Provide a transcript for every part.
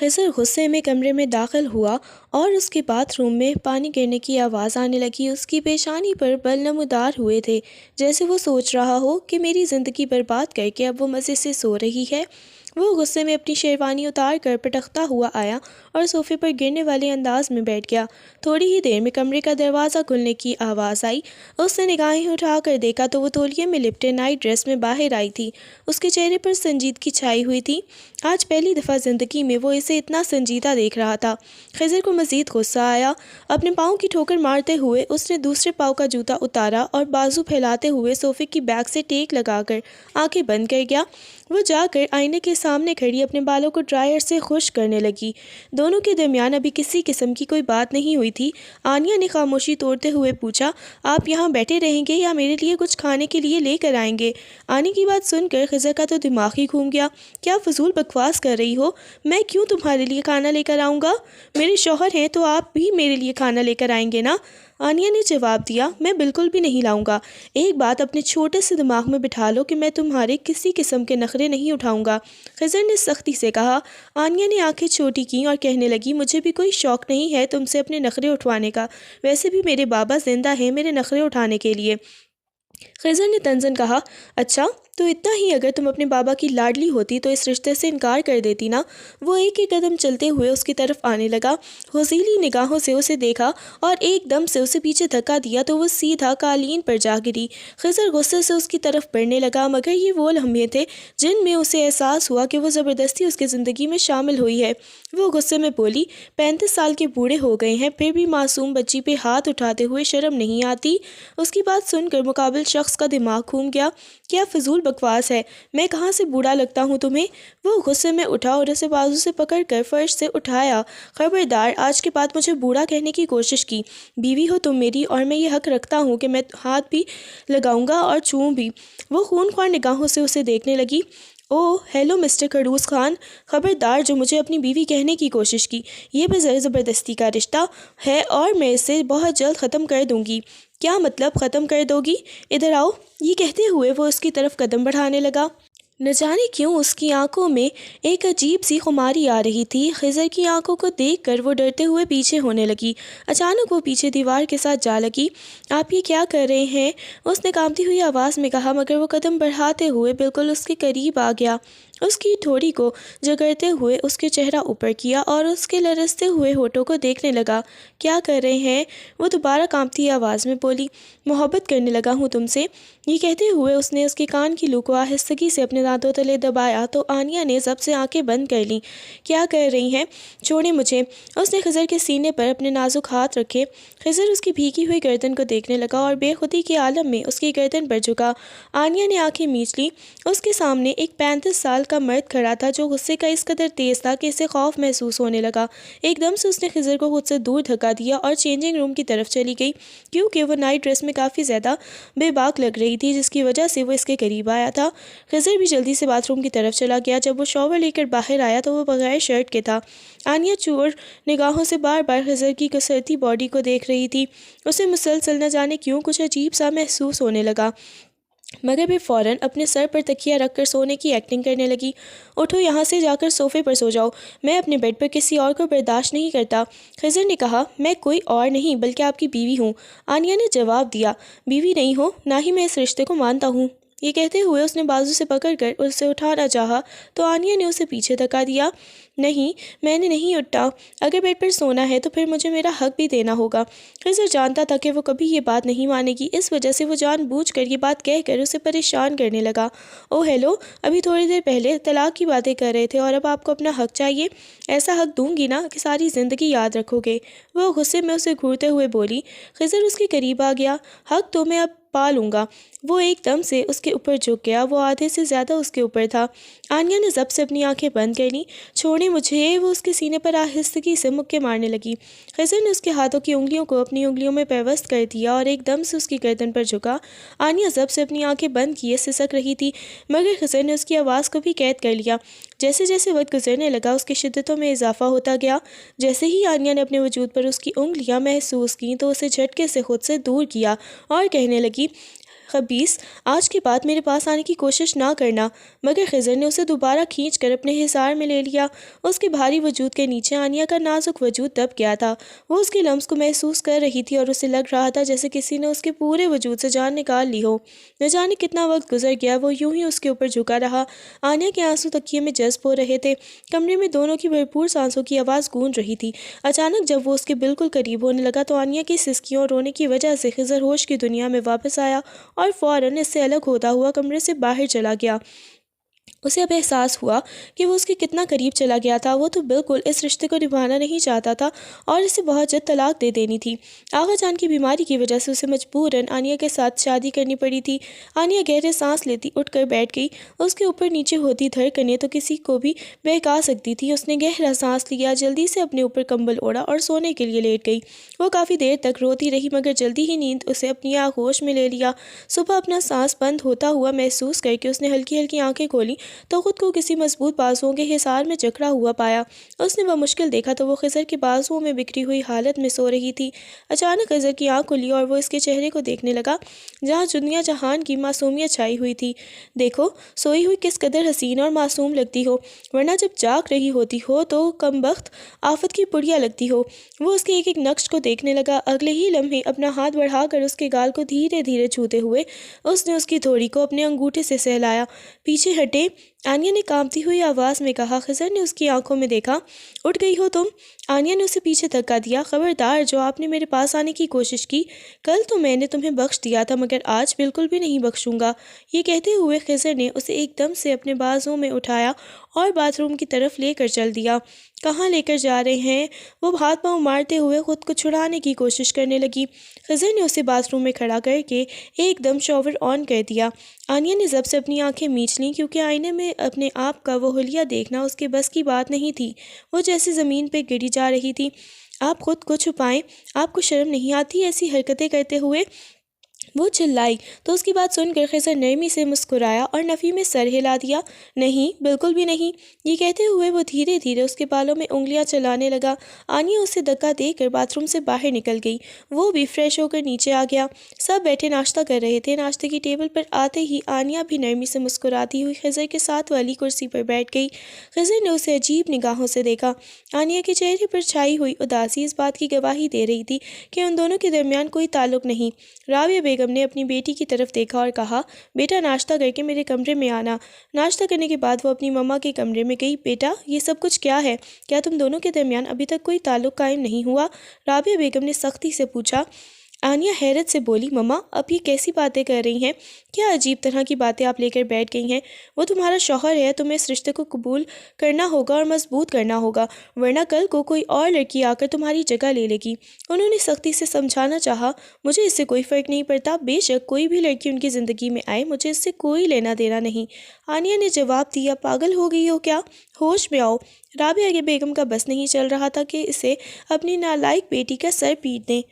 خضر غصے میں کمرے میں داخل ہوا اور اس کے باتھ روم میں پانی گرنے کی آواز آنے لگی۔ اس کی پیشانی پر بل نمودار ہوئے تھے، جیسے وہ سوچ رہا ہو کہ میری زندگی برباد کر کے اب وہ مزے سے سو رہی ہے۔ وہ غصے میں اپنی شیروانی اتار کر پٹکتا ہوا آیا اور صوفے پر گرنے والے انداز میں بیٹھ گیا۔ تھوڑی ہی دیر میں کمرے کا دروازہ کھلنے کی آواز آئی۔ اس نے نگاہیں اٹھا کر دیکھا تو وہ تولیے میں لپٹے نائٹ ڈریس میں باہر آئی تھی۔ اس کے چہرے پر سنجیدگی چھائی ہوئی تھی۔ آج پہلی دفعہ زندگی میں وہ اسے اتنا سنجیدہ دیکھ رہا تھا۔ خضر کو مزید غصہ آیا۔ اپنے پاؤں کی ٹھوکر مارتے ہوئے اس نے دوسرے پاؤں کا جوتا اتارا اور بازو پھیلاتے ہوئے صوفے کی بیک سے ٹیک لگا کر آنکھیں بند کر گیا۔ وہ جا کر آئینے کے سامنے کھڑی اپنے بالوں کو ڈرائر سے خشک کرنے لگی۔ دونوں کے درمیان ابھی کسی قسم کی کوئی بات نہیں ہوئی تھی۔ آنیہ نے خاموشی توڑتے ہوئے پوچھا، آپ یہاں بیٹھے رہیں گے یا میرے لیے کچھ کھانے کے لیے لے کر آئیں گے؟ آنی کی بات سن کر خضر کا تو دماغ ہی گھوم گیا۔ کیا فضول بکواس کر رہی ہو؟ میں کیوں تمہارے لیے کھانا لے کر آؤں گا؟ میرے شوہر ہیں تو آپ بھی میرے لیے کھانا لے کر آئیں گے نا؟ آنیہ نے جواب دیا، میں بالکل بھی نہیں لاؤں گا۔ ایک بات اپنے چھوٹے سے دماغ میں بٹھا لو کہ میں تمہارے کسی قسم کے نخرے نہیں اٹھاؤں گا، خضر نے سختی سے کہا۔ آنیہ نے آنکھیں چھوٹی کیں اور کہنے لگی، مجھے بھی کوئی شوق نہیں ہے تم سے اپنے نخرے اٹھوانے کا، ویسے بھی میرے بابا زندہ ہیں میرے نخرے اٹھانے کے لیے۔ خضر نے طنزاً کہا، اچھا تو اتنا ہی اگر تم اپنے بابا کی لاڈلی ہوتی تو اس رشتے سے انکار کر دیتی نا؟ وہ ایک ایک قدم چلتے ہوئے اس کی طرف آنے لگا، غضیلی نگاہوں سے اسے دیکھا اور ایک دم سے اسے پیچھے دھکا دیا تو وہ سیدھا قالین پر جا گری۔ خضر غصے سے اس کی طرف بڑھنے لگا، مگر یہ وہ لمحے تھے جن میں اسے احساس ہوا کہ وہ زبردستی اس کی زندگی میں شامل ہوئی ہے۔ وہ غصے میں بولی، 35 سال کے بوڑھے ہو گئے ہیں پھر بھی معصوم بچی پہ ہاتھ اٹھاتے ہوئے شرم نہیں آتی؟ اس کی بات سن کر مقابل شخص کا دماغ گھوم گیا۔ کیا فضول بکواس ہے، میں کہاں سے بوڑھا لگتا ہوں تمہیں؟ وہ غصے میں اٹھا اور اسے بازو سے پکڑ کر فرش سے اٹھایا۔ خبردار، آج کے بعد مجھے بوڑھا کہنے کی کوشش کی۔ بیوی ہو تم میری اور میں یہ حق رکھتا ہوں کہ میں ہاتھ بھی لگاؤں گا اور چھوؤں بھی۔ وہ خونخوار نگاہوں سے اسے دیکھنے لگی۔ اوہ ہیلو مسٹر خڑوس خان، خبردار جو مجھے اپنی بیوی کہنے کی کوشش کی۔ یہ بھی زبردستی کا رشتہ ہے اور میں اسے بہت جلد ختم کر دوں گی۔ کیا مطلب ختم کر دو گی؟ ادھر آؤ۔ یہ کہتے ہوئے وہ اس کی طرف قدم بڑھانے لگا۔ نہ جانے کیوں اس کی آنکھوں میں ایک عجیب سی خماری آ رہی تھی۔ خضر کی آنکھوں کو دیکھ کر وہ ڈرتے ہوئے پیچھے ہونے لگی۔ اچانک وہ پیچھے دیوار کے ساتھ جا لگی۔ آپ یہ کیا کر رہے ہیں؟ اس نے کانپتی ہوئی آواز میں کہا، مگر وہ قدم بڑھاتے ہوئے بالکل اس کے قریب آ گیا۔ اس کی ٹھوڑی کو جگرتے ہوئے اس کے چہرہ اوپر کیا اور اس کے لرزتے ہوئے ہونٹوں کو دیکھنے لگا۔ کیا کر رہے ہیں؟ وہ دوبارہ کانپتی آواز میں بولی، محبت کرنے لگا ہوں تم سے۔ یہ کہتے ہوئے اس نے اس کے کان کی لو کو آہستگی سے اپنے دانتوں تلے دبایا تو آنیہ نے ضبط سے آنکھیں بند کر لیں۔ کیا کر رہی ہیں؟ چھوڑیں مجھے۔ اس نے خضر کے سینے پر اپنے نازک ہاتھ رکھے۔ خضر اس کی بھیگی ہوئی گردن کو دیکھنے لگا اور بے خودی کے عالم میں اس کی گردن پر جھکا۔ آنیہ نے آنکھیں میچ لی۔ اس کے سامنے ایک 35 سال کا مرد کھڑا تھا جو غصے کا اس قدر تیز تھا کہ اسے خوف محسوس ہونے لگا۔ ایک دم سے اس نے خضر کو خود سے دور دھکا دیا اور چینجنگ روم کی طرف چلی گئی، کیونکہ وہ نائٹ ڈریس میں کافی زیادہ بے باک لگ رہی تھی جس کی وجہ سے وہ اس کے قریب آیا تھا۔ خضر بھی جلدی سے باتھ روم کی طرف چلا گیا۔ جب وہ شاور لے کر باہر آیا تو وہ بغیر شرٹ کے تھا۔ آنیہ چور نگاہوں سے بار بار خضر کی کسرتی باڈی کو دیکھ رہی تھی۔ اسے مسلسل نہ جانے کیوں کچھ عجیب سا محسوس ہونے لگا، مگر پھر فوراً اپنے سر پر تکیہ رکھ کر سونے کی ایکٹنگ کرنے لگی۔ اٹھو، یہاں سے جا کر صوفے پر سو جاؤ، میں اپنے بیڈ پر کسی اور کو برداشت نہیں کرتا۔ خضر نے کہا، میں کوئی اور نہیں بلکہ آپ کی بیوی ہوں۔ آنیہ نے جواب دیا، بیوی نہیں ہو، نہ ہی میں اس رشتے کو مانتا ہوں۔ یہ کہتے ہوئے اس نے بازو سے پکڑ کر اسے اٹھانا چاہا تو آنیہ نے اسے پیچھے دھکا دیا۔ نہیں، میں نے نہیں اٹھا، اگر بیڈ پر سونا ہے تو پھر مجھے میرا حق بھی دینا ہوگا۔ خضر جانتا تھا کہ وہ کبھی یہ بات نہیں مانے گی، اس وجہ سے وہ جان بوجھ کر یہ بات کہہ کر اسے پریشان کرنے لگا۔ او ہیلو، ابھی تھوڑی دیر پہلے طلاق کی باتیں کر رہے تھے اور اب آپ کو اپنا حق چاہیے؟ ایسا حق دوں گی نا کہ ساری زندگی یاد رکھو گے۔ وہ غصے میں اسے گھورتے ہوئے بولی۔ خضر اس کے قریب آ گیا، حق تو میں اب پا لوں گا۔ وہ ایک دم سے اس کے اوپر جھک گیا، وہ آدھے سے زیادہ اس کے اوپر تھا۔ آنیہ نے ضبط سے اپنی آنکھیں بند کر لیں۔ چھوڑیں مجھے، وہ اس کے سینے پر آہستگی سے مکے مارنے لگی۔ خضر نے اس کے ہاتھوں کی انگلیوں کو اپنی انگلیوں میں پیوست کر دیا اور ایک دم سے اس کی گردن پر جھکا۔ آنیہ ضبط سے اپنی آنکھیں بند کیے سسک رہی تھی، مگر خضر نے اس کی آواز کو بھی قید کر لیا۔ جیسے جیسے وقت گزرنے لگا اس کی شدتوں میں اضافہ ہوتا گیا۔ جیسے ہی آنیہ نے اپنے وجود پر اس کی انگلیاں محسوس کیں تو اسے جھٹکے سے خود سے دور کیا اور کہنے لگی، خبیث، آج کے بعد میرے پاس آنے کی کوشش نہ کرنا۔ مگر خضر نے اسے دوبارہ کھینچ کر اپنے حصار میں لے لیا۔ اس کے بھاری وجود کے نیچے آنیہ کا نازک وجود دب گیا تھا۔ وہ اس کے لمس کو محسوس کر رہی تھی اور اسے لگ رہا تھا جیسے کسی نے اس کے پورے وجود سے جان نکال لی ہو۔ نہ جانے کتنا وقت گزر گیا، وہ یوں ہی اس کے اوپر جھکا رہا۔ آنیہ کے آنسو تکیے میں جذب ہو رہے تھے۔ کمرے میں دونوں کی بھرپور سانسوں کی آواز گونج رہی تھی۔ اچانک جب وہ اس کے بالکل قریب ہونے لگا تو آنیہ کی سسکیوں اور رونے کی وجہ سے خضر ہوش کی دنیا میں واپس آیا اور فوراً اس سے الگ ہوتا ہوا کمرے سے باہر چلا گیا۔ اسے اب احساس ہوا کہ وہ اس کے کتنا قریب چلا گیا تھا۔ وہ تو بالکل اس رشتے کو نبھانا نہیں چاہتا تھا اور اسے بہت جلد طلاق دے دینی تھی۔ آغا جان کی بیماری کی وجہ سے اسے مجبوراً آنیہ کے ساتھ شادی کرنی پڑی تھی۔ آنیہ گہرے سانس لیتی اٹھ کر بیٹھ گئی۔ اس کے اوپر نیچے ہوتی دھڑکنیں تو کسی کو بھی بہکا سکتی تھی۔ اس نے گہرا سانس لیا، جلدی سے اپنے اوپر کمبل اوڑھا اور سونے کے لیے لیٹ گئی۔ وہ کافی دیر تک روتی رہی مگر جلدی ہی نیند اسے اپنی آغوش میں لے لیا۔ صبح اپنا سانس بند ہوتا ہوا محسوس کر کے اس نے ہلکی ہلکی آنکھیں کھولی تو خود کو کسی مضبوط بازوؤں کے حصار میں جکڑا ہوا پایا۔ اس نے بمشکل دیکھا تو وہ خضر کے بازوؤں میں بکھری ہوئی حالت میں سو رہی تھی۔ اچانک خضر کی آنکھ کھلی اور وہ اس کے چہرے کو دیکھنے لگا جہاں دنیا جہان کی معصومیت چھائی ہوئی تھی۔ دیکھو، سوئی ہوئی کس قدر حسین اور معصوم لگتی ہو، ورنہ جب جاگ رہی ہوتی ہو تو کمبخت آفت کی پڑیا لگتی ہو۔ وہ اس کے ایک ایک نقش کو دیکھنے لگا۔ اگلے ہی لمحے اپنا ہاتھ بڑھا کر اس کے گال کو دھیرے دھیرے چھوتے ہوئے اس نے اس کی تھوڑی کو اپنے انگوٹھے سے سہلایا۔ پیچھے ہٹے، آنیہ نے کانپتی ہوئی آواز میں کہا۔ خضر نے اس کی آنکھوں میں دیکھا۔ اٹھ گئی ہو تم؟ آنیہ نے اسے پیچھے دھکا دیا۔ خبردار، جو آپ نے میرے پاس آنے کی کوشش کی، کل تو میں نے تمہیں بخش دیا تھا مگر آج بالکل بھی نہیں بخشوں گا۔ یہ کہتے ہوئے خضر نے اسے ایک دم سے اپنے بازوں میں اٹھایا اور باتھ روم کی طرف لے کر چل دیا۔ کہاں لے کر جا رہے ہیں؟ وہ ہاتھ پاؤں مارتے ہوئے خود کو چھڑانے کی کوشش کرنے لگی۔ خضر نے اسے باتھ روم میں کھڑا کر کے ایک دم شاور آن کر دیا۔ آنیہ نے ضبط سے اپنی آنکھیں میچ لیں کیونکہ آئینے میں اپنے آپ کا وہ حلیہ دیکھنا اس کے بس کی بات نہیں تھی۔ وہ جیسے زمین پہ گری جا رہی تھی۔ آپ خود کو چھپائیں، آپ کو شرم نہیں آتی ایسی حرکتیں کرتے ہوئے؟ وہ چلائی تو اس کی بات سن کر خضر نرمی سے مسکرایا اور نفی میں سر ہلا دیا۔ نہیں، بالکل بھی نہیں۔ یہ کہتے ہوئے وہ دھیرے دھیرے اس کے بالوں میں انگلیاں چلانے لگا۔ آنیہ اسے دھکا دے کر باتھ روم سے باہر نکل گئی۔ وہ بھی فریش ہو کر نیچے آ گیا۔ سب بیٹھے ناشتہ کر رہے تھے۔ ناشتے کی ٹیبل پر آتے ہی آنیہ بھی نرمی سے مسکراتی ہوئی خضر کے ساتھ والی کرسی پر بیٹھ گئی۔ خضر نے اسے عجیب نگاہوں سے دیکھا۔ آنیہ کے چہرے پر چھائی ہوئی اداسی اس بات کی گواہی دے رہی تھی کہ ان دونوں کے درمیان کوئی تعلق نہیں۔ رابعہ بیگم نے اپنی بیٹی کی طرف دیکھا اور کہا، بیٹا ناشتہ کر کے میرے کمرے میں آنا۔ ناشتہ کرنے کے بعد وہ اپنی مما کے کمرے میں گئی۔ بیٹا، یہ سب کچھ کیا ہے؟ کیا تم دونوں کے درمیان ابھی تک کوئی تعلق قائم نہیں ہوا؟ رابعہ بیگم نے سختی سے پوچھا۔ آنیہ حیرت سے بولی، مما اب یہ کیسی باتیں کر رہی ہیں؟ کیا عجیب طرح کی باتیں آپ لے کر بیٹھ گئی ہیں؟ وہ تمہارا شوہر ہے، تمہیں اس رشتے کو قبول کرنا ہوگا اور مضبوط کرنا ہوگا، ورنہ کل کو کوئی اور لڑکی آ کر تمہاری جگہ لے لے گی۔ انہوں نے سختی سے سمجھانا چاہا۔ مجھے اس سے کوئی فرق نہیں پڑتا، بے شک کوئی بھی لڑکی ان کی زندگی میں آئے، مجھے اس سے کوئی لینا دینا نہیں۔ آنیہ نے جواب دیا، پاگل ہو گئی ہو کیا؟ ہوش میں آؤ۔ رابعہ بیگم کا بس نہیں چل رہا تھا کہ اسے اپنی نالائق بیٹی کا سر پیٹ دیں۔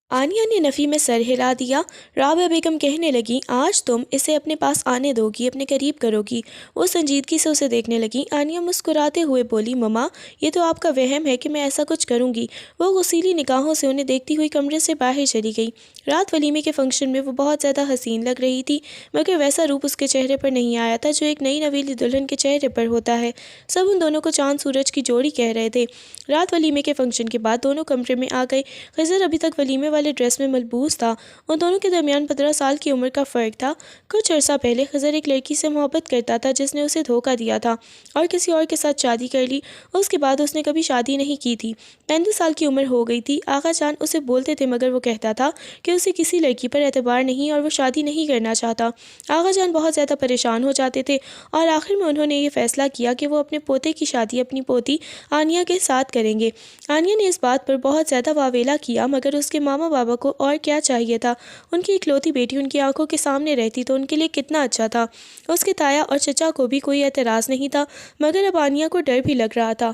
آنیہ نے نفی میں سر ہلا دیا۔ رابعہ بیگم کہنے لگی، آج تم اسے اپنے پاس آنے دو گی، اپنے قریب کرو گی۔ وہ سنجیدگی سے اسے دیکھنے لگی۔ آنیہ مسکراتے ہوئے بولی، مما یہ تو آپ کا وہم ہے کہ میں ایسا کچھ کروں گی۔ وہ غصیلی نگاہوں سے انہیں دیکھتی ہوئی کمرے سے باہر چلی گئی۔ رات ولیمے کے فنکشن میں وہ بہت زیادہ حسین لگ رہی تھی مگر ویسا روپ اس کے چہرے پر نہیں آیا تھا جو ایک نئی نویلی دلہن کے چہرے پر ہوتا ہے۔ سب ان دونوں کو چاند سورج کی جوڑی کہہ رہے تھے۔ رات ولیمے کے فنکشن کے بعد دونوں کمرے میں آ گئے۔ خضر ابھی تک ولیمے والے ڈریس میں ملبوس تھا۔ ان دونوں کے درمیان 15 سال کی عمر کا فرق تھا۔ کچھ عرصہ پہلے خضر ایک لڑکی سے محبت کرتا تھا جس نے اسے دھوکہ دیا تھا اور کسی اور کے ساتھ شادی کر لی۔ اس کے بعد اس نے کبھی شادی نہیں کی تھی۔ 35 سال کی عمر ہو گئی تھی۔ آغا جان اسے بولتے تھے مگر وہ کہتا تھا کہ اسے کسی لڑکی پر اعتبار نہیں اور وہ شادی نہیں کرنا چاہتا۔ آغا جان بہت زیادہ پریشان ہو جاتے تھے اور آخر میں انہوں نے یہ فیصلہ کیا کہ وہ اپنے پوتے کی شادی اپنی پوتی آنیہ کے ساتھ کریں گے۔ آنیہ نے اس بات پر بہت زیادہ واویلا کیا مگر اس کے ماما بابا کو اور کیا چاہیے تھا؟ ان کی اکلوتی بیٹی ان کی آنکھوں کے سامنے رہتی تو ان کے لیے کتنا اچھا تھا۔ اس کے تایا اور چچا کو بھی کوئی اعتراض نہیں تھا مگر اب آنیہ کو ڈر بھی لگ رہا تھا۔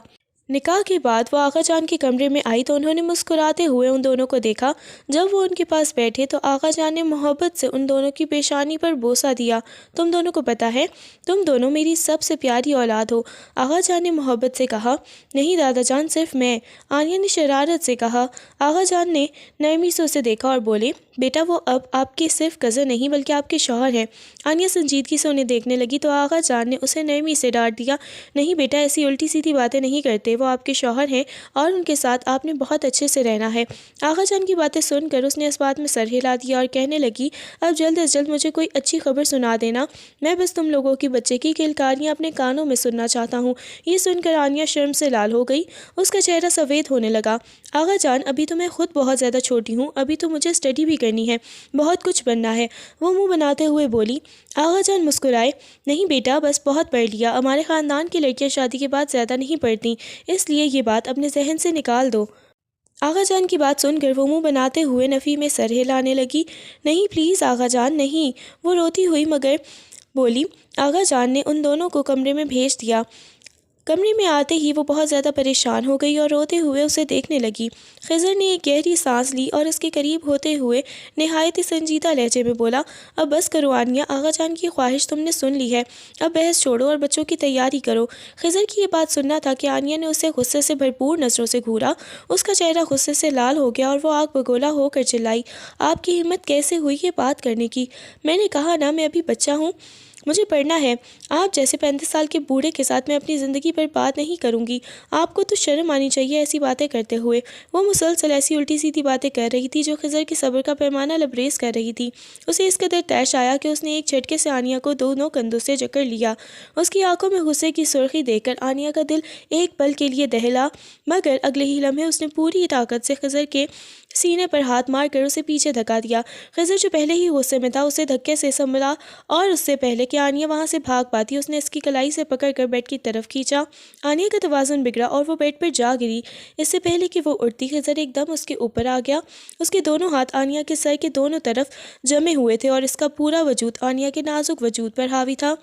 نکاح کے بعد وہ آغا جان کے کمرے میں آئی تو انہوں نے مسکراتے ہوئے ان دونوں کو دیکھا۔ جب وہ ان کے پاس بیٹھے تو آغا جان نے محبت سے ان دونوں کی پیشانی پر بوسہ دیا۔ تم دونوں کو پتہ ہے تم دونوں میری سب سے پیاری اولاد ہو، آغا جان نے محبت سے کہا۔ نہیں دادا جان، صرف میں، آنیا نے شرارت سے کہا۔ آغا جان نے نرمی سے اسے دیکھا اور بولے، بیٹا وہ اب آپ کے صرف کزن نہیں بلکہ آپ کے شوہر ہیں۔ آنیا سنجیدگی سے انہیں دیکھنے لگی تو آغا جان نے اسے نرمی سے ڈانٹ دیا۔ نہیں بیٹا، ایسی الٹی سیدھی باتیں نہیں کرتے، وہ آپ کے شوہر ہیں اور ان کے ساتھ آپ نے بہت اچھے سے رہنا ہے۔ آغا جان کی باتیں سن کر اس نے اس بات میں سر ہلا دیا اور کہنے لگی، اب جلد از جلد مجھے کوئی اچھی خبر سنا دینا، میں بس تم لوگوں کی بچے کی کلکاریاں اپنے کانوں میں سننا چاہتا ہوں۔ یہ سن کر آنیا شرم سے لال ہو گئی، اس کا چہرہ سفید ہونے لگا۔ آغا جان، ابھی تو میں خود بہت زیادہ چھوٹی ہوں، ابھی تو مجھے اسٹڈی بھی کرنی ہے، بہت کچھ بننا ہے، وہ منہ بناتے ہوئے بولی۔ آغا جان مسکرائے، نہیں بیٹا، بس بہت پڑھ لیا، ہمارے خاندان کی لڑکیاں شادی کے بعد زیادہ نہیں پڑھتیں، اس لیے یہ بات اپنے ذہن سے نکال دو۔ آغا جان کی بات سن کر وہ منہ بناتے ہوئے نفی میں سر ہلانے لگی۔ نہیں پلیز آغا جان، نہیں، وہ روتی ہوئی مگر بولی۔ آغا جان نے ان دونوں کو کمرے میں بھیج دیا۔ کمرے میں آتے ہی وہ بہت زیادہ پریشان ہو گئی اور روتے ہوئے اسے دیکھنے لگی۔ خضر نے ایک گہری سانس لی اور اس کے قریب ہوتے ہوئے نہایت سنجیدہ لہجے میں بولا، اب بس کرو آنیا، آغا جان کی خواہش تم نے سن لی ہے، اب بحث چھوڑو اور بچوں کی تیاری کرو۔ خضر کی یہ بات سننا تھا کہ آنیا نے اسے غصے سے بھرپور نظروں سے گھورا، اس کا چہرہ غصے سے لال ہو گیا اور وہ آگ بگولا ہو کر چلائی، آپ کی ہمت کیسے ہوئی یہ بات کرنے کی؟ میں نے کہا نا، میں ابھی بچہ ہوں، مجھے پڑھنا ہے، آپ جیسے 35 سال کے بوڑھے کے ساتھ میں اپنی زندگی پر بات نہیں کروں گی، آپ کو تو شرم آنی چاہیے ایسی باتیں کرتے ہوئے۔ وہ مسلسل ایسی الٹی سیدھی باتیں کر رہی تھی جو خضر کے صبر کا پیمانہ لبریز کر رہی تھی۔ اسے اس قدر طیش آیا کہ اس نے ایک جھٹکے سے آنیا کو دونوں کندھوں سے جکڑ لیا۔ اس کی آنکھوں میں غصے کی سرخی دیکھ کر آنیا کا دل ایک پل کے لیے دہلا، مگر اگلے ہی لمحے اس نے پوری طاقت سے خضر کے سینے پر ہاتھ مار کر اسے پیچھے دھکا دیا۔ خضر جو پہلے ہی غصے میں تھا اسے دھکے سے سنبھلا اور اس سے پہلے کہ آنیا وہاں سے بھاگ پاتی اس نے اس کی کلائی سے پکڑ کر بیڈ کی طرف کھینچا۔ آنیا کا توازن بگڑا اور وہ بیڈ پر جا گری۔ اس سے پہلے کہ وہ اٹھتی خضر ایک دم اس کے اوپر آ گیا۔ اس کے دونوں ہاتھ آنیا کے سر کے دونوں طرف جمے ہوئے تھے اور اس کا پورا وجود آنیا کے نازک وجود پر حاوی تھا۔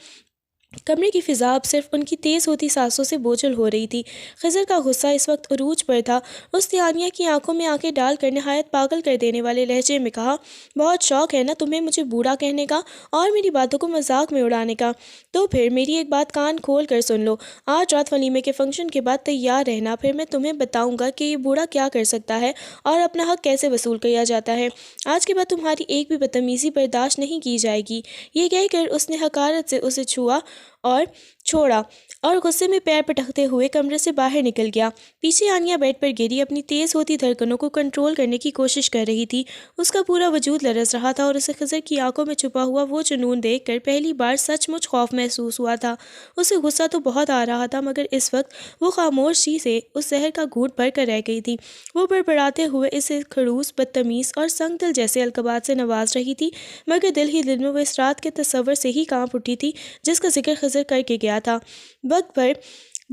کمرے کی فضا اب صرف ان کی تیز ہوتی سانسوں سے بوجھل ہو رہی تھی۔ خضر کا غصہ اس وقت عروج پر تھا۔ اس نے آنیا کی آنکھوں میں آنکھیں ڈال کر نہایت پاگل کر دینے والے لہجے میں کہا، بہت شوق ہے نا تمہیں مجھے بوڑھا کہنے کا اور میری باتوں کو مذاق میں اڑانے کا، تو پھر میری ایک بات کان کھول کر سن لو، آج رات ولیمے کے فنکشن کے بعد تیار رہنا، پھر میں تمہیں بتاؤں گا کہ یہ بوڑھا کیا کر سکتا ہے اور اپنا حق کیسے وصول کیا جاتا ہے۔ آج کے بعد تمہاری ایک بھی بدتمیزی برداشت نہیں کی جائے گی۔ یہ کہہ کر اس نے حقارت سے اسے چھوا اور چھوڑا اور غصے میں پیر پٹکتے ہوئے کمرے سے باہر نکل گیا۔ پیچھے آنیا بیڈ پر گری اپنی تیز ہوتی دھڑکنوں کو کنٹرول کرنے کی کوشش کر رہی تھی۔ اس کا پورا وجود لرز رہا تھا اور اسے خضر کی آنکھوں میں چھپا ہوا وہ جنون دیکھ کر پہلی بار سچ مچ خوف محسوس ہوا تھا۔ اسے غصہ تو بہت آ رہا تھا مگر اس وقت وہ خاموشی سے اس زہر کا گھونٹ بھر کر رہ گئی تھی۔ وہ بڑبڑاتے ہوئے اسے کھڑوس، بدتمیز اور سنگ دل جیسے القابات سے نواز رہی تھی، مگر دل ہی دل میں وہ اس رات کے تصور سے ہی کانپ اٹھی تھی جس کا ذکر خضر کر کے گیا تھا۔ وقت بھر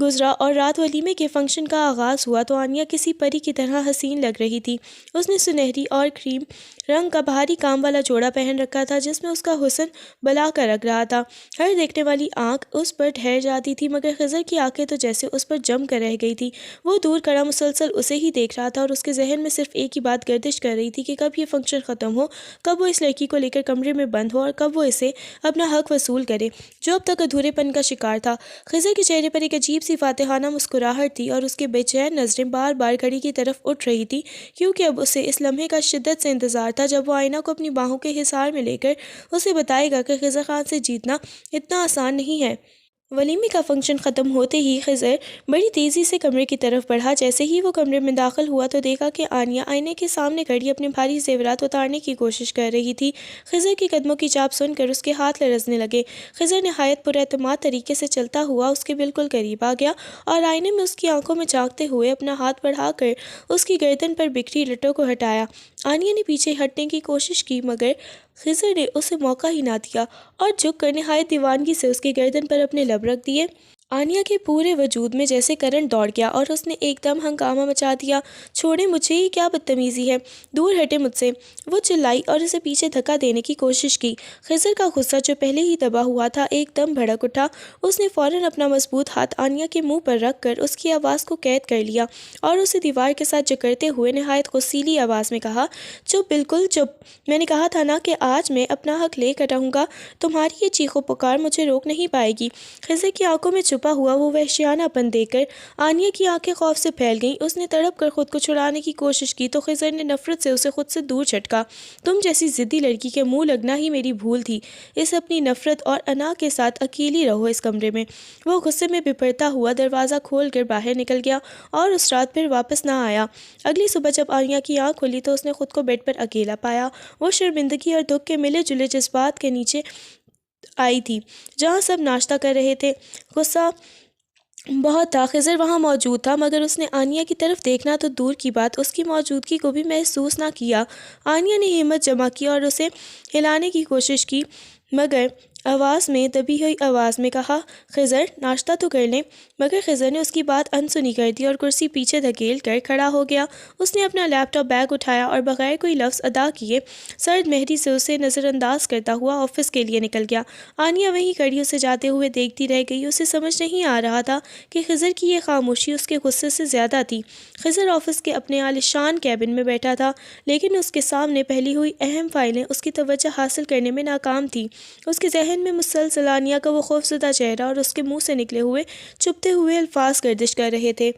گزرا اور رات ولیمے کے فنکشن کا آغاز ہوا تو آنیا کسی پری کی طرح حسین لگ رہی تھی۔ اس نے سنہری اور کریم رنگ کا بھاری کام والا جوڑا پہن رکھا تھا جس میں اس کا حسن بلا کر رکھ رہا تھا۔ ہر دیکھنے والی آنکھ اس پر ٹھہر جاتی تھی مگر خضر کی آنکھیں تو جیسے اس پر جم کر رہ گئی تھی۔ وہ دور کھڑا مسلسل اسے ہی دیکھ رہا تھا اور اس کے ذہن میں صرف ایک ہی بات گردش کر رہی تھی کہ کب یہ فنکشن ختم ہو، کب وہ اس لڑکی کو لے کر کمرے میں بند ہو اور کب وہ اسے اپنا حق وصول کرے جو اب تک ادھورے پن کا شکار تھا۔ خضر کے چہرے پر ایک عجیب سی فاتحانہ مسکراہٹ تھی اور اس کے بے چین نظریں بار بار گھڑی کی طرف اٹھ رہی تھی کیونکہ اب اسے اس لمحے کا شدت سے انتظار تھا جب وہ آئینہ کو اپنی باہوں کے حصار میں لے کر اسے بتائے گا کہ خضر خان سے جیتنا اتنا آسان نہیں ہے۔ ولیمے کا فنکشن ختم ہوتے ہی خضر بڑی تیزی سے کمرے کی طرف بڑھا۔ جیسے ہی وہ کمرے میں داخل ہوا تو دیکھا کہ آنیا آئینے کے سامنے کھڑی اپنے بھاری زیورات اتارنے کی کوشش کر رہی تھی۔ خضر کے قدموں کی چاپ سن کر اس کے ہاتھ لرزنے لگے۔ خضر نہایت پر اعتماد طریقے سے چلتا ہوا اس کے بالکل قریب آ گیا اور آئینے میں اس کی آنکھوں میں جھانکتے ہوئے اپنا ہاتھ بڑھا کر اس کی گردن پر بکھری لٹوں کو ہٹایا۔ آنیا نے پیچھے ہٹنے کی کوشش کی مگر خضر نے اسے موقع ہی نہ دیا اور جھک کر نہایت دیوانگی سے اس کی گردن پر اپنے لب رکھ دیے آنیا کے پورے وجود میں جیسے کرنٹ دوڑ گیا اور اس نے ایک دم ہنگامہ مچا دیا۔ چھوڑیں مجھے، یہ کیا بدتمیزی ہے، دور ہٹے مجھ سے، وہ چلائی اور اسے پیچھے دھکا دینے کی کوشش کی۔ خضر کا غصہ جو پہلے ہی دبا ہوا تھا ایک دم بھڑک اٹھا۔ اس نے فوراً اپنا مضبوط ہاتھ آنیا کے منہ پر رکھ کر اس کی آواز کو قید کر لیا اور اسے دیوار کے ساتھ جکڑتے ہوئے نہایت غصیلی آواز میں کہا، چپ، بالکل چپ، میں نے کہا تھا نا کہ آج میں اپنا حق لے کر رہوں گا، تمہاری یہ چیخ و پکار مجھے روک نہیں پائے گی۔ خضر کی آنکھوں میں چھپا ہوا وہ وحشیانہ پن دیکھ کر آنیا کی آنکھیں خوف سے پھیل گئیں۔ اس نے تڑپ کر خود کو چھڑانے کی کوشش کی تو خضر نے نفرت سے اسے خود سے دور جھٹکا۔ تم جیسی ضدی لڑکی کے منہ لگنا ہی میری بھول تھی، اس اپنی نفرت اور انا کے ساتھ اکیلی رہو اس کمرے میں۔ وہ غصے میں بپھرتا ہوا دروازہ کھول کر باہر نکل گیا اور اس رات پھر واپس نہ آیا۔ اگلی صبح جب آنیا کی آنکھ کھلی تو اس نے خود کو بیڈ پر اکیلا پایا۔ وہ شرمندگی اور دکھ کے ملے جلے جذبات کے نیچے آئی تھی جہاں سب ناشتہ کر رہے تھے۔ غصہ بہت تھا، خضر وہاں موجود تھا، مگر اس نے آنیا کی طرف دیکھنا تو دور کی بات اس کی موجودگی کو بھی محسوس نہ کیا۔ آنیا نے ہمت جمع کی اور اسے ہلانے کی کوشش کی، مگر آواز میں دبی ہوئی آواز میں کہا، خضر ناشتہ تو کر لیں۔ مگر خضر نے اس کی بات انسنی کر دی اور کرسی پیچھے دھکیل کر کھڑا ہو گیا۔ اس نے اپنا لیپ ٹاپ بیگ اٹھایا اور بغیر کوئی لفظ ادا کیے سرد مہری سے اسے نظر انداز کرتا ہوا آفس کے لیے نکل گیا۔ آنیا وہیں کھڑی اسے جاتے ہوئے دیکھتی رہ گئی۔ اسے سمجھ نہیں آ رہا تھا کہ خضر کی یہ خاموشی اس کے غصے سے زیادہ تھی۔ خضر آفس کے اپنے عالیشان کیبن میں بیٹھا تھا، لیکن اس کے سامنے پھیلی ہوئی اہم فائلیں اس کی توجہ حاصل کرنے میں ناکام تھیں۔ اس کے ذہن میں مسلسل آنیا کا وہ خوفزدہ چہرہ اور اس کے منہ سے نکلے ہوئے چبھتے ہوئے الفاظ گردش کر رہے تھے۔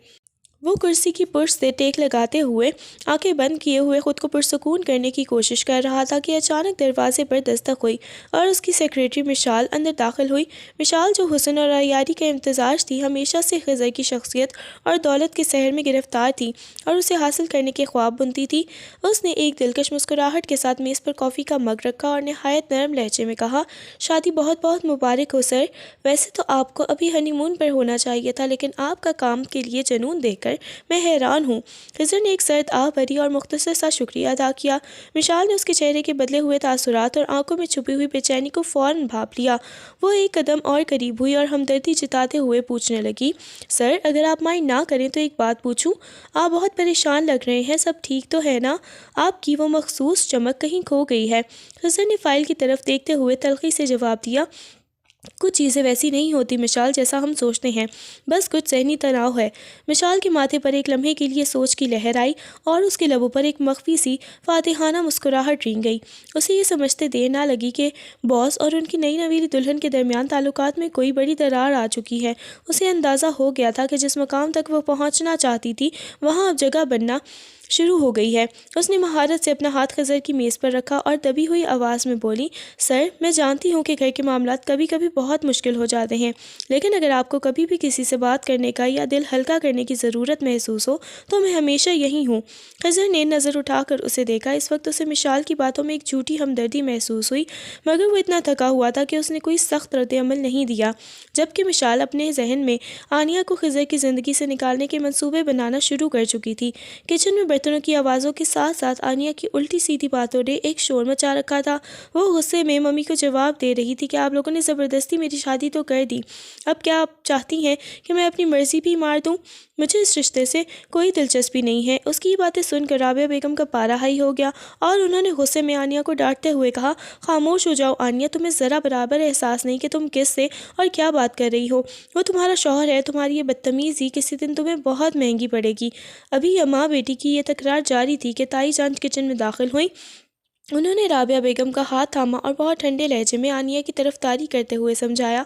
وہ کرسی کی پشت سے ٹیک لگاتے ہوئے آنکھیں بند کیے ہوئے خود کو پرسکون کرنے کی کوشش کر رہا تھا کہ اچانک دروازے پر دستک ہوئی اور اس کی سیکریٹری مشال اندر داخل ہوئی۔ مشال جو حسن اور عیاری کا امتزاج تھی، ہمیشہ سے خضر کی شخصیت اور دولت کے سحر میں گرفتار تھی اور اسے حاصل کرنے کے خواب بنتی تھی۔ اس نے ایک دلکش مسکراہٹ کے ساتھ میز پر کافی کا مگ رکھا اور نہایت نرم لہجے میں کہا، شادی بہت بہت مبارک ہو سر۔ ویسے تو آپ کو ابھی ہنی مون پر ہونا چاہیے تھا، لیکن آپ کا کام کے لیے جنون دیکھ کر میں حیران ہوں۔ خضر نے ایک سرد آہ بھری اور مختصر سا شکریہ ادا کیا۔ مشال نے اس کے چہرے کے بدلے ہوئے تاثرات اور آنکھوں میں چھپی ہوئی بے چینی کو فوراً بھاپ لیا۔ وہ ایک قدم اور قریب ہوئی اور ہمدردی جتاتے ہوئے پوچھنے لگی، سر اگر آپ مائنڈ نہ کریں تو ایک بات پوچھوں؟ آپ بہت پریشان لگ رہے ہیں، سب ٹھیک تو ہے نا؟ آپ کی وہ مخصوص چمک کہیں کھو گئی ہے۔ خضر نے فائل کی طرف دیکھتے ہوئے تلخی سے جواب دیا، کچھ چیزیں ویسی نہیں ہوتی مشال جیسا ہم سوچتے ہیں، بس کچھ ذہنی تناؤ ہے۔ مشال کے ماتھے پر ایک لمحے کے لیے سوچ کی لہر آئی اور اس کے لبوں پر ایک مخفی سی فاتحانہ مسکراہٹ رینگ گئی۔ اسے یہ سمجھتے دیر نہ لگی کہ باس اور ان کی نئی نویلی دلہن کے درمیان تعلقات میں کوئی بڑی درار آ چکی ہے۔ اسے اندازہ ہو گیا تھا کہ جس مقام تک وہ پہنچنا چاہتی تھی وہاں اب جگہ بننا شروع ہو گئی ہے۔ اس نے مہارت سے اپنا ہاتھ خضر کی میز پر رکھا اور دبی ہوئی آواز میں بولی، سر میں جانتی ہوں کہ گھر کے معاملات کبھی کبھی بہت مشکل ہو جاتے ہیں، لیکن اگر آپ کو کبھی بھی کسی سے بات کرنے کا یا دل ہلکا کرنے کی ضرورت محسوس ہو تو میں ہمیشہ یہی ہوں۔ خضر نے نظر اٹھا کر اسے دیکھا۔ اس وقت اسے مشال کی باتوں میں ایک جھوٹی ہمدردی محسوس ہوئی، مگر وہ اتنا تھکا ہوا تھا کہ اس نے کوئی سخت رد عمل نہیں دیا، جبکہ مشال اپنے ذہن میں آنیا کو خضر کی زندگی سے نکالنے کے منصوبے بنانا شروع کر چکی تھی۔ کچن میں برتنوں کی آوازوں کے ساتھ ساتھ آنیا کی الٹی سیدھی باتوں نے ایک شور مچا رکھا تھا۔ وہ غصے میں ممی کو جواب دے رہی تھی کہ آپ لوگوں نے زبردستی میری شادی تو کر دی، اب کیا آپ چاہتی ہیں کہ میں اپنی مرضی بھی مار دوں؟ مجھے اس رشتے سے کوئی دلچسپی نہیں ہے۔ اس کی یہ باتیں سن کر رابعہ بیگم کا پارا ہائی ہو گیا اور انہوں نے غصے میں آنیا کو ڈانٹتے ہوئے کہا، خاموش ہو جاؤ آنیا، تمہیں ذرا برابر احساس نہیں کہ تم کس سے اور کیا بات کر رہی ہو؟ وہ تمہارا شوہر ہے، تمہاری یہ بدتمیزی کسی دن تمہیں بہت مہنگی پڑے گی۔ ابھی ماں بیٹی کی یہ تکرار جاری تھی کہ تائی جان کچن میں داخل ہوئیں۔ انہوں نے رابعہ بیگم کا ہاتھ تھاما اور بہت ٹھنڈے لہجے میں آنیا کی طرف طاری کرتے ہوئے سمجھایا،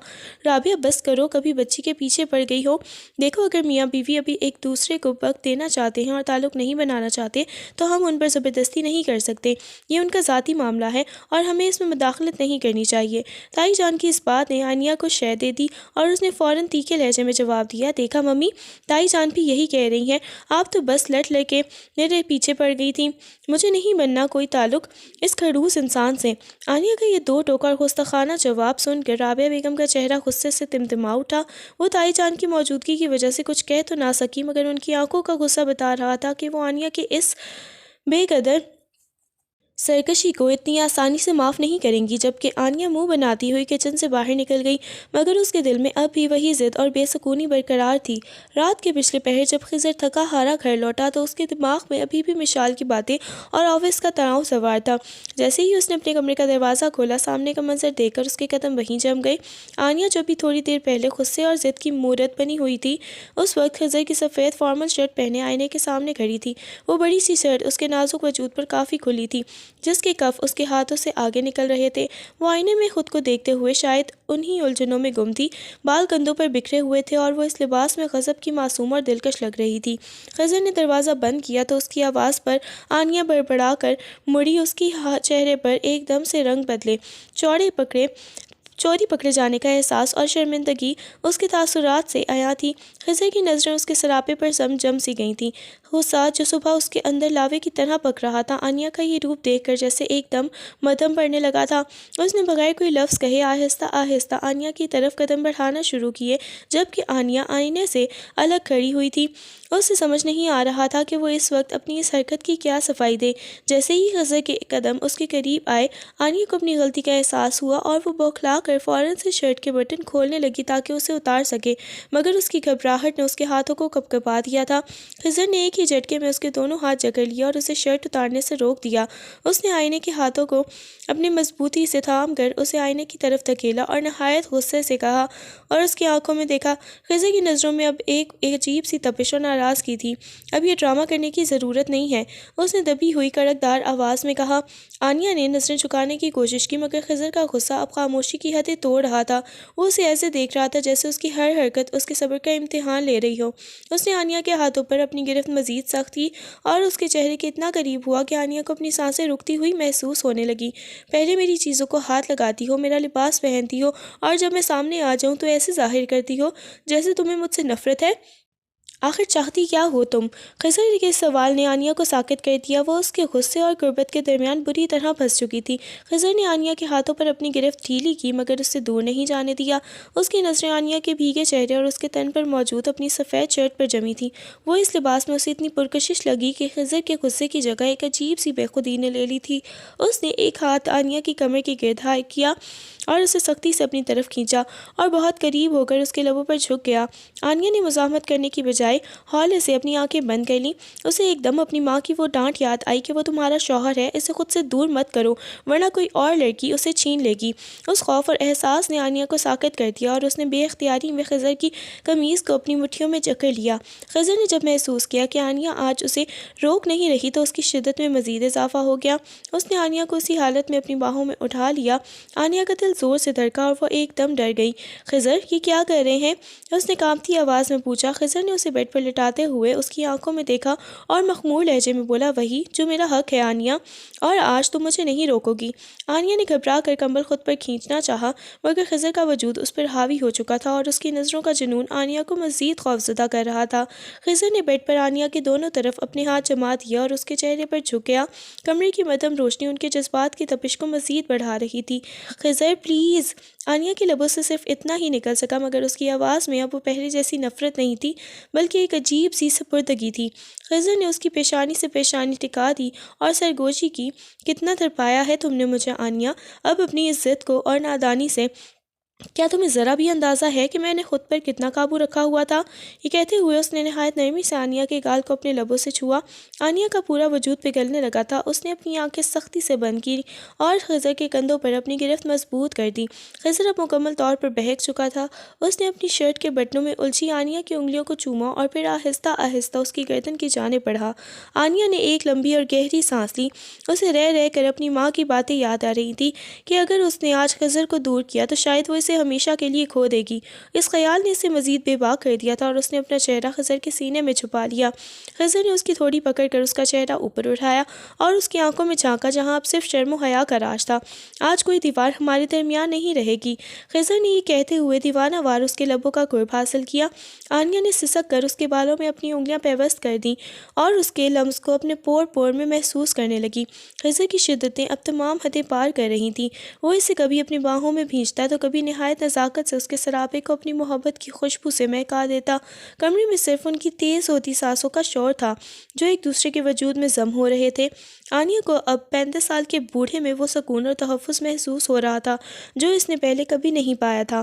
رابعہ بس کرو، کبھی بچی کے پیچھے پڑ گئی ہو۔ دیکھو اگر میاں بیوی ابھی ایک دوسرے کو وقت دینا چاہتے ہیں اور تعلق نہیں بنانا چاہتے تو ہم ان پر زبردستی نہیں کر سکتے، یہ ان کا ذاتی معاملہ ہے اور ہمیں اس میں مداخلت نہیں کرنی چاہیے۔ تائی جان کی اس بات نے آنیا کو شے دے دی اور اس نے فوراً تیکھے لہجے میں جواب دیا، دیکھا ممی، تائی جان بھی یہی کہہ رہی ہیں، آپ تو بس لٹ لے کے میرے پیچھے پڑ گئی تھی، مجھے نہیں بننا کوئی تعلق اس کھڑوس انسان سے۔ آنیا کا یہ دو ٹوکا اور گستاخانہ جواب سن کر رابعہ بیگم کا چہرہ غصے سے تمتما اٹھا۔ وہ تائی جان کی موجودگی کی وجہ سے کچھ کہہ تو نہ سکی، مگر ان کی آنکھوں کا غصہ بتا رہا تھا کہ وہ آنیا کے اس بے قدر سرکشی کو اتنی آسانی سے معاف نہیں کریں گی۔ جبکہ آنیا منہ بناتی ہوئی کچن سے باہر نکل گئی، مگر اس کے دل میں اب بھی وہی ضد اور بے سکونی برقرار تھی۔ رات کے پچھلے پہر جب خضر تھکا ہارا گھر لوٹا تو اس کے دماغ میں ابھی بھی مشال کی باتیں اور آفس کا تناؤ سوار تھا۔ جیسے ہی اس نے اپنے کمرے کا دروازہ کھولا، سامنے کا منظر دیکھ کر اس کے قدم وہیں جم گئے۔ آنیا جو بھی تھوڑی دیر پہلے غصے اور ضد کی مورت بنی ہوئی تھی، اس وقت خضر کی سفید فارمل شرٹ پہنے آئینے کے سامنے کھڑی تھی۔ وہ بڑی سی شرٹ اس کے نازک وجود پر کافی کھلی تھی، جس کے کف اس کے ہاتھوں سے آگے نکل رہے تھے۔ وہ آئینے میں خود کو دیکھتے ہوئے شاید انہی الجھنوں میں گم تھی۔ بال کندھوں پر بکھرے ہوئے تھے اور وہ اس لباس میں غضب کی معصوم اور دلکش لگ رہی تھی۔ خضر نے دروازہ بند کیا تو اس کی آواز پر آنیا بڑبڑا کر مڑی۔ اس کی چہرے پر ایک دم سے رنگ بدلے، چوری پکڑے جانے کا احساس اور شرمندگی اس کے تاثرات سے عیاں تھی۔ خضر کی نظریں اس کے سراپے پر جم سی گئی تھیں۔ غصہ جو صبح اس کے اندر لاوے کی طرح پک رہا تھا، آنیا کا یہ روپ دیکھ کر جیسے ایک دم مدھم پڑنے لگا تھا۔ اس نے بغیر کوئی لفظ کہے آہستہ آہستہ آنیا کی طرف قدم بڑھانا شروع کیے، جبکہ آنیا آئینے سے الگ کھڑی ہوئی تھی۔ اسے سمجھ نہیں آ رہا تھا کہ وہ اس وقت اپنی اس حرکت کی کیا صفائی دے۔ جیسے ہی خضر کے قدم اس کے قریب آئے، آنیا کو اپنی غلطی کا احساس ہوا اور وہ بوکھلا کر فوراً سے شرٹ کے بٹن کھولنے لگی تاکہ اسے اتار سکے، مگر اس کی گھبراہٹ نے اس کے ہاتھوں کو کپکپا دیا تھا۔ خضر نے ایک ہی جھٹکے میں اس کے دونوں ہاتھ جکڑ لیے اور اسے شرٹ اتارنے سے روک دیا۔ اس نے آئینے کے ہاتھوں کو اپنی مضبوطی سے تھام کر اسے آئینے کی طرف دھکیلا اور نہایت غصے سے کہا اور اس کی آنکھوں میں دیکھا۔ خضر کی نظروں میں اب ایک عجیب سی تپش اور ناراضگی تھی۔ اب یہ ڈرامہ کرنے کی ضرورت نہیں ہے، اس نے دبی ہوئی کڑکدار آواز میں کہا۔ آنیا نے نظریں جھکانے کی کوشش کی، مگر خضر کا غصہ اب خاموشی کی حدیں توڑ رہا تھا۔ وہ اسے ایسے دیکھ رہا تھا جیسے اس کی ہر حرکت اس کے صبر کا امتحان لے رہی ہو۔ اس نے آنیا کے ہاتھوں پر اپنی گرفت مزید سخت کی اور اس کے چہرے کے اتنا قریب ہوا کہ آنیا کو اپنی سانسیں رکتی ہوئی محسوس ہونے لگی۔ پہلے میری چیزوں کو ہاتھ لگاتی ہو، میرا لباس پہنتی ہو، اور جب میں سامنے آ جاؤں تو ایسے ظاہر کرتی ہو جیسے تمہیں مجھ سے نفرت ہے۔ آخر چاہتی کیا ہو تم؟ خضر کے اس سوال نے آنیا کو ساکت کر دیا۔ وہ اس کے غصے اور غربت کے درمیان بری طرح پھنس چکی تھی۔ خضر نے آنیا کے ہاتھوں پر اپنی گرفت ڈھیلی کی، مگر اس سے دور نہیں جانے دیا۔ اس کی نظریں آنیا کے بھیگے چہرے اور اس کے تن پر موجود اپنی سفید شرٹ پر جمی تھیں۔ وہ اس لباس میں اسے اتنی پرکشش لگی کہ خضر کے غصے کی جگہ ایک عجیب سی بے خودی نے لے لی تھی۔ اس نے ایک ہاتھ آنیا کی کمر کے گرد کیا اور اسے سختی سے اپنی طرف کھینچا اور بہت قریب ہو کر اس کے لبوں پر جھک گیا۔ آنیا نے مزاحمت کرنے کی بجائے ہولے سے اپنی آنکھیں بند کر لیں۔ اسے ایک دم اپنی ماں کی وہ ڈانٹ یاد آئی کہ وہ تمہارا شوہر ہے، اسے خود سے دور مت کرو ورنہ کوئی اور لڑکی اسے چھین لے گی۔ اس خوف اور احساس نے آنیا کو ساکت کر دیا اور اس نے بے اختیاری میں خضر کی قمیض کو اپنی مٹھیوں میں جکڑ لیا۔ خضر نے جب محسوس کیا کہ آنیا آج اسے روک نہیں رہی تو اس کی شدت میں مزید اضافہ ہو گیا۔ اس نے آنیا کو اسی حالت میں اپنی باہوں میں اٹھا لیا۔ آنیا کا دل زور سے دھڑکا اور وہ ایک دم ڈر گئی۔ خضر، یہ کیا کر رہے ہیں؟ اس نے کانپتی آواز میں پوچھا۔ خضر نے اسے بیڈ پر لٹاتے ہوئے اس کی آنکھوں میں دیکھا اور مخمور لہجے میں بولا، وہی جو میرا حق ہے آنیا، اور آج تم مجھے نہیں روکو گی۔ آنیا نے گھبرا کر کمبل خود پر کھینچنا چاہا، مگر خضر کا وجود اس پر حاوی ہو چکا تھا اور اس کی نظروں کا جنون آنیا کو مزید خوفزدہ کر رہا تھا۔ خضر نے بیڈ پر آنیا کے دونوں طرف اپنے ہاتھ جما دیے اور اس کے چہرے پر جھک گیا۔ کمرے کی مدھم روشنی ان کے جذبات کی تپش کو مزید بڑھا رہی تھی۔ خضر پلیز! آنیا کے لبوں سے صرف اتنا ہی نکل سکا، مگر اس کی آواز میں اب وہ پہلے جیسی نفرت نہیں تھی، بلکہ ایک عجیب سی سپردگی تھی۔ خضر نے اس کی پیشانی سے پیشانی ٹکا دی اور سرگوشی کی، کتنا تڑپایا ہے تم نے مجھے آنیا، اب اپنی اس ضد کو اور نادانی سے۔ کیا تمہیں ذرا بھی اندازہ ہے کہ میں نے خود پر کتنا قابو رکھا ہوا تھا؟ یہ کہتے ہوئے اس نے نہایت نرمی سے آنیا کے گال کو اپنے لبوں سے چھوا۔ آنیا کا پورا وجود پگھلنے لگا تھا۔ اس نے اپنی آنکھیں سختی سے بند کی اور خضر کے کندھوں پر اپنی گرفت مضبوط کر دی۔ خضر اب مکمل طور پر بہک چکا تھا۔ اس نے اپنی شرٹ کے بٹنوں میں الجھی آنیا کی انگلیوں کو چوما اور پھر آہستہ آہستہ اس کی گردن کی جانب بڑھا۔ آنیا نے ایک لمبی اور گہری سانس لی۔ اسے رہ رہ کر اپنی ماں کی باتیں یاد آ رہی تھی کہ اگر اس نے آج خضر کو دور کیا تو شاید وہ اسے ہمیشہ کے لیے کھو دے گی۔ اس خیال نے اسے مزید بے باک کر دیا تھا اور اس نے اپنا چہرہ خضر کے سینے میں چھپا لیا۔ خضر نے اس کی تھوڑی پکڑ کر اس کا چہرہ اوپر اٹھایا اور اس کی آنکھوں میں جھانکا جہاں اب صرف شرم و حیا کا راج تھا۔ آج کوئی دیوار ہمارے درمیان نہیں رہے گی۔ خضر نے یہ کہتے ہوئے دیوانہ وار اس کے لبوں کا قرب حاصل کیا۔ آنیا نے سسک کر اس کے بالوں میں اپنی انگلیاں پیوست کر دیں اور اس کے لمس کو اپنے پور پور میں محسوس کرنے لگی۔ خضر کی شدتیں اب تمام حدیں پار کر رہی تھیں۔ وہ اسے کبھی اپنی باہوں میں بھینچتا تو کبھی نہایت نزاکت سے اس کے سراپے کو اپنی محبت کی خوشبو سے مہکا دیتا۔ کمرے میں صرف ان کی تیز ہوتی سانسوں کا شور تھا جو ایک دوسرے کے وجود میں ضم ہو رہے تھے۔ آنیہ کو اب 35 سال کے بوڑھے میں وہ سکون اور تحفظ محسوس ہو رہا تھا جو اس نے پہلے کبھی نہیں پایا تھا۔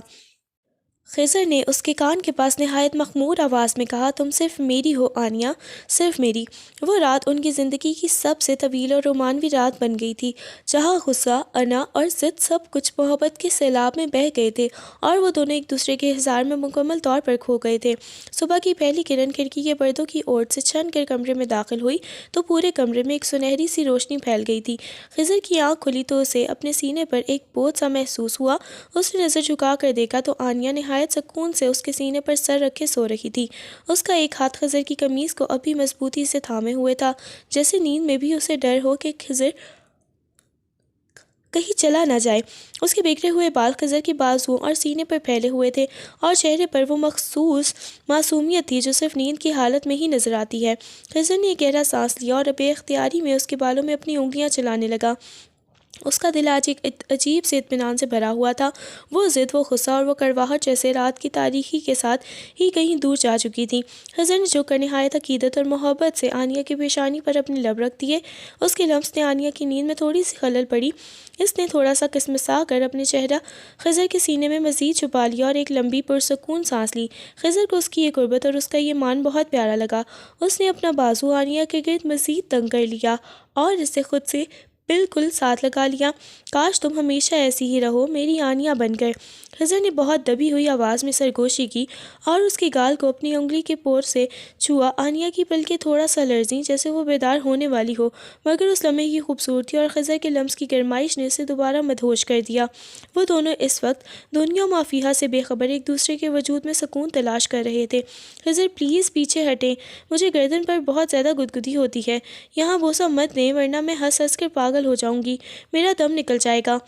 خضر نے اس کے کان کے پاس نہایت مخمور آواز میں کہا، تم صرف میری ہو آنیہ، صرف میری۔ وہ رات ان کی زندگی کی سب سے طویل اور رومانوی رات بن گئی تھی، جہاں غصہ، انا اور ضد سب کچھ محبت کے سیلاب میں بہہ گئے تھے اور وہ دونوں ایک دوسرے کے احضار میں مکمل طور پر کھو گئے تھے۔ صبح کی پہلی کرن کھڑکی کے پردوں کی اوٹ سے چھن کر کمرے میں داخل ہوئی تو پورے کمرے میں ایک سنہری سی روشنی پھیل گئی تھی۔ خضر کی آنکھ کھلی تو اسے اپنے سینے پر ایک بوجھ سا محسوس ہوا۔ اس نے نظر جھکا کر دیکھا تو آنیہ نہایت سکون سے اس کے سینے پر سر رکھے سو رہی تھی۔ اس کا ایک ہاتھ خضر کی قمیص کو ابھی مضبوطی سے تھامے ہوئے تھا، جیسے نیند میں بھی اسے ڈر ہو کہ خضر کہیں چلا نہ جائے۔ اس کے بکھرے ہوئے بال خضر کی بازوؤں اور سینے پر پھیلے ہوئے تھے اور چہرے پر وہ مخصوص معصومیت تھی جو صرف نیند کی حالت میں ہی نظر آتی ہے۔ خضر نے ایک گہرا سانس لیا اور بے اختیاری میں اس کے بالوں میں اپنی انگلیاں چلانے لگا۔ اس کا دل آج ایک عجیب سے اطمینان سے بھرا ہوا تھا۔ وہ ضد، وہ غصہ اور وہ کڑواہٹ جیسے رات کی تاریکی کے ساتھ ہی کہیں دور جا چکی تھیں۔ خضر نے جھک کر نہایت عقیدت اور محبت سے آنیہ کی پیشانی پر اپنے لب رکھ دیے۔ اس کے لمس نے آنیہ کی نیند میں تھوڑی سی خلل پڑی۔ اس نے تھوڑا سا کسمسا کر اپنے چہرہ خضر کے سینے میں مزید چھپا لیا اور ایک لمبی پرسکون سانس لی۔ خضر کو اس کی یہ قربت اور اس کا یہ مان بہت پیارا لگا۔ اس نے اپنا بازو آنیہ کے گرد مزید تنگ کر لیا اور اسے خود سے بالکل ساتھ لگا لیا۔ کاش تم ہمیشہ ایسی ہی رہو میری آنیہ بن کر۔ خضر نے بہت دبی ہوئی آواز میں سرگوشی کی اور اس کے گال کو اپنی انگلی کے پور سے چھوا۔ آنیہ کی پلکیں تھوڑا سا لرزیں جیسے وہ بیدار ہونے والی ہو، مگر اس لمحے کی خوبصورتی اور خضر کے لمس کی گرمائش نے اسے دوبارہ مدہوش کر دیا۔ وہ دونوں اس وقت دنیا ما فیہا سے بے خبر ایک دوسرے کے وجود میں سکون تلاش کر رہے تھے۔ خضر پلیز پیچھے ہٹیں، مجھے گردن پر بہت زیادہ گدگدی ہوتی ہے، یہاں بوسہ مت دیں ورنہ میں ہنس ہنس کر پاگل ہو جاؤں گی، میرا دم نکل جائے گا۔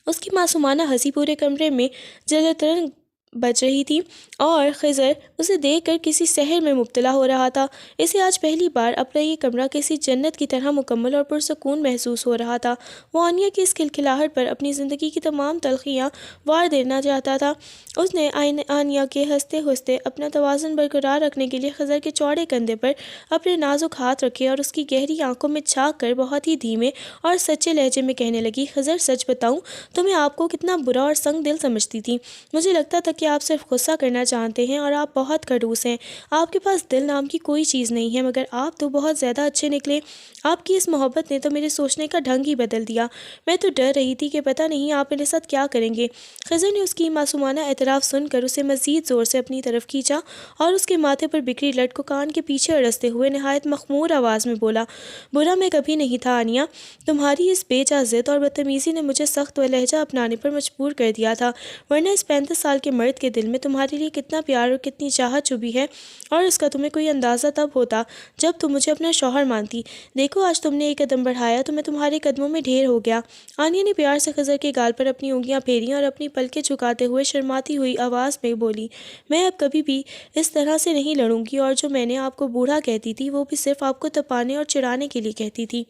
اس کی معصومانہ ہنسی پورے کمرے میں جلترنگ بج رہی تھی اور خضر اسے دیکھ کر کسی سحر میں مبتلا ہو رہا تھا۔ اسے آج پہلی بار اپنا یہ کمرہ کسی جنت کی طرح مکمل اور پرسکون محسوس ہو رہا تھا۔ وہ آنیہ کی اس کھلکھلاہٹ پر اپنی زندگی کی تمام تلخیاں وار دینا چاہتا تھا۔ اس نے آنیہ کے ہنستے ہنستے اپنا توازن برقرار رکھنے کے لیے خضر کے چوڑے کندھے پر اپنے نازک ہاتھ رکھے اور اس کی گہری آنکھوں میں جھانک کر بہت ہی دھیمے اور سچے لہجے میں کہنے لگی، خضر سچ بتاؤں تو میں آپ کو کتنا برا اور سنگ دل سمجھتی تھی۔ مجھے لگتا تھا کہ آپ صرف غصہ کرنا جانتے ہیں اور آپ بہت کھڑوس ہیں، آپ کے پاس دل نام کی کوئی چیز نہیں ہے، مگر آپ تو بہت زیادہ اچھے نکلے۔ آپ کی اس محبت نے تو میرے سوچنے کا ڈھنگ ہی بدل دیا۔ میں تو ڈر رہی تھی کہ پتہ نہیں آپ میرے ساتھ کیا کریں گے۔ خضر نے اس کی معصومانہ اعتراف سن کر اسے مزید زور سے اپنی طرف کھینچا اور اس کے ماتھے پر بکھری لٹ کو کان کے پیچھے اڑستے ہوئے نہایت مخمور آواز میں بولا، برا میں کبھی نہیں تھا آنیہ، تمہاری اس بے جا ضد اور بدتمیزی نے مجھے سخت و لہجہ اپنانے پر مجبور کر دیا تھا، ورنہ اس 35 سال کے مرد کے دل میں تمہارے لیے کتنا پیار اور کتنی چاہت چھپی ہے، اور اس کا تمہیں کوئی اندازہ تب ہوتا جب تم مجھے اپنا شوہر مانتی۔ دیکھو آج تم نے ایک قدم بڑھایا تو میں تمہارے قدموں میں ڈھیر ہو گیا۔ آنیہ نے پیار سے خضر کے گال پر اپنی انگلیاں پھیریں اور اپنی پلکیں جھکاتے ہوئے شرماتی ہوئی آواز میں بولی، میں اب کبھی بھی اس طرح سے نہیں لڑوں گی، اور جو میں نے آپ کو بوڑھا کہتی تھی وہ بھی صرف آپ کو تپانے اور چڑھانے کے لیے کہتی تھی۔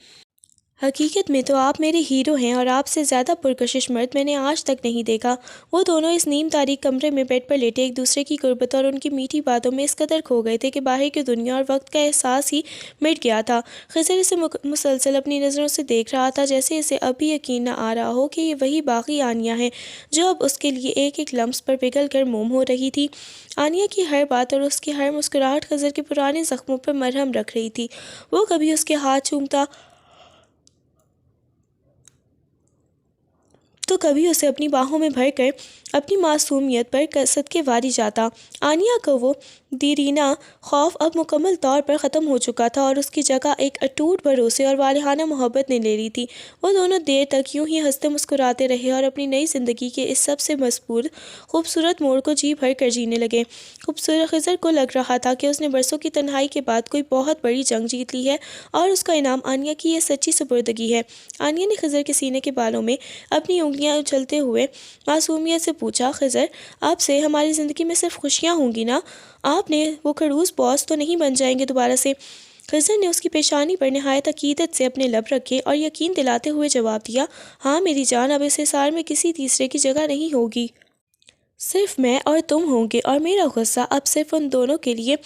حقیقت میں تو آپ میرے ہیرو ہیں اور آپ سے زیادہ پرکشش مرد میں نے آج تک نہیں دیکھا۔ وہ دونوں اس نیم تاریک کمرے میں بیڈ پر لیٹے ایک دوسرے کی قربت اور ان کی میٹھی باتوں میں اس قدر کھو گئے تھے کہ باہر کی دنیا اور وقت کا احساس ہی مٹ گیا تھا۔ خضر اسے مسلسل اپنی نظروں سے دیکھ رہا تھا، جیسے اسے اب بھی یقین نہ آ رہا ہو کہ یہ وہی باقی آنیہ ہے جو اب اس کے لیے ایک ایک لمس پر پگھل کر موم ہو رہی تھی۔ آنیہ کی ہر بات اور اس کی ہر مسکراہٹ خضر کے پرانے زخموں پر مرہم رکھ رہی تھی۔ وہ کبھی اس کے ہاتھ چومتا تو کبھی اسے اپنی باہوں میں بھر کر اپنی معصومیت پر صدقے واری جاتا۔ آنیہ کا وہ دیرینہ خوف اب مکمل طور پر ختم ہو چکا تھا اور اس کی جگہ ایک اٹوٹ بھروسے اور والہانہ محبت نے لے لی تھی۔ وہ دونوں دیر تک یوں ہی ہنستے مسکراتے رہے اور اپنی نئی زندگی کے اس سب سے مضبوط خوبصورت موڑ کو جی بھر کر جینے لگے۔ خوبصورت خضر کو لگ رہا تھا کہ اس نے برسوں کی تنہائی کے بعد کوئی بہت بڑی جنگ جیت لی ہے اور اس کا انعام آنیہ کی یہ سچی سپردگی ہے۔ آنیہ نے خضر کے سینے کے بالوں میں اپنی انگلیاں اچھلتے ہوئے معصومیت سے پوچھا، خضر اب سے ہماری زندگی میں صرف خوشیاں ہوں گی نا؟ آپ نے وہ کھڑوس باس تو نہیں بن جائیں گے دوبارہ سے؟ خضر نے اس کی پیشانی پر نہایت عقیدت سے اپنے لب رکھے اور یقین دلاتے ہوئے جواب دیا، ہاں میری جان، اب اس حصار میں کسی تیسرے کی جگہ نہیں ہوگی۔ صرف میں اور تم ہوں گے، اور میرا غصہ اب صرف ان دونوں کے لیے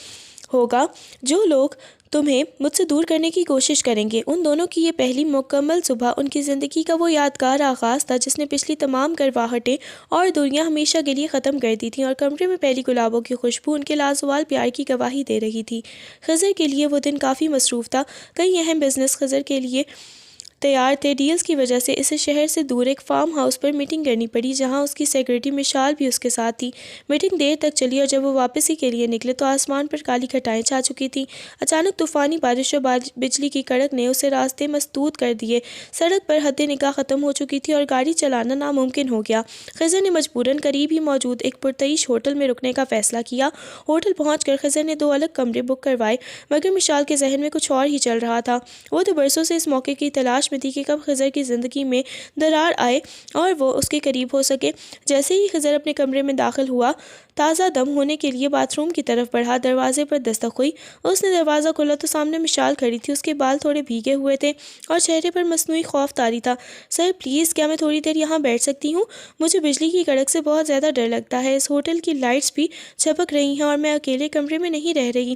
ہوگا جو لوگ تمہیں مجھ سے دور کرنے کی کوشش کریں گے۔ ان دونوں کی یہ پہلی مکمل صبح ان کی زندگی کا وہ یادگار آغاز تھا جس نے پچھلی تمام گرواہٹیں اور دنیا ہمیشہ کے لیے ختم کر دی تھیں، اور کمرے میں پہلی گلابوں کی خوشبو ان کے لازوال پیار کی گواہی دے رہی تھی۔ خضر کے لیے وہ دن کافی مصروف تھا۔ کئی اہم بزنس خضر کے لیے تیار تھے۔ ڈیلز کی وجہ سے اسے شہر سے دور ایک فارم ہاؤس پر میٹنگ کرنی پڑی، جہاں اس کی سیکرٹری مشال بھی اس کے ساتھ تھی۔ میٹنگ دیر تک چلی، اور جب وہ واپسی کے لیے نکلے تو آسمان پر کالی گھٹائیں چھا چکی تھیں۔ اچانک طوفانی بارش اور بجلی کی کڑک نے اسے راستے مسدود کر دیے۔ سڑک پر حد نگاہ ختم ہو چکی تھی اور گاڑی چلانا ناممکن ہو گیا۔ خضر نے مجبوراً قریب ہی موجود ایک پرتعیش ہوٹل میں رکنے کا فیصلہ کیا۔ ہوٹل پہنچ کر خضر نے 2 الگ کمرے بک کروائے، مگر مشال کے ذہن میں کچھ اور ہی چل رہا تھا۔ وہ تو برسوں سے اس موقع کی تلاش میں تھی کہ کب خضر کی زندگی میں درار آئے اور وہ اس کے قریب ہو سکے۔ جیسے ہی خضر اپنے کمرے میں داخل ہوا، تازہ دم ہونے کے لیے باتھ روم کی طرف بڑھا، دروازے پر دستک ہوئی۔ اس نے دروازہ کھولا تو سامنے مشال کھڑی تھی۔ اس کے بال تھوڑے بھیگے ہوئے تھے اور چہرے پر مصنوعی خوف طاری تھا۔ سر پلیز، کیا میں تھوڑی دیر یہاں بیٹھ سکتی ہوں؟ مجھے بجلی کی کڑک سے بہت زیادہ ڈر لگتا ہے۔ اس ہوٹل کی لائٹس بھی جھپک رہی ہیں اور میں اکیلے کمرے میں نہیں رہ رہی۔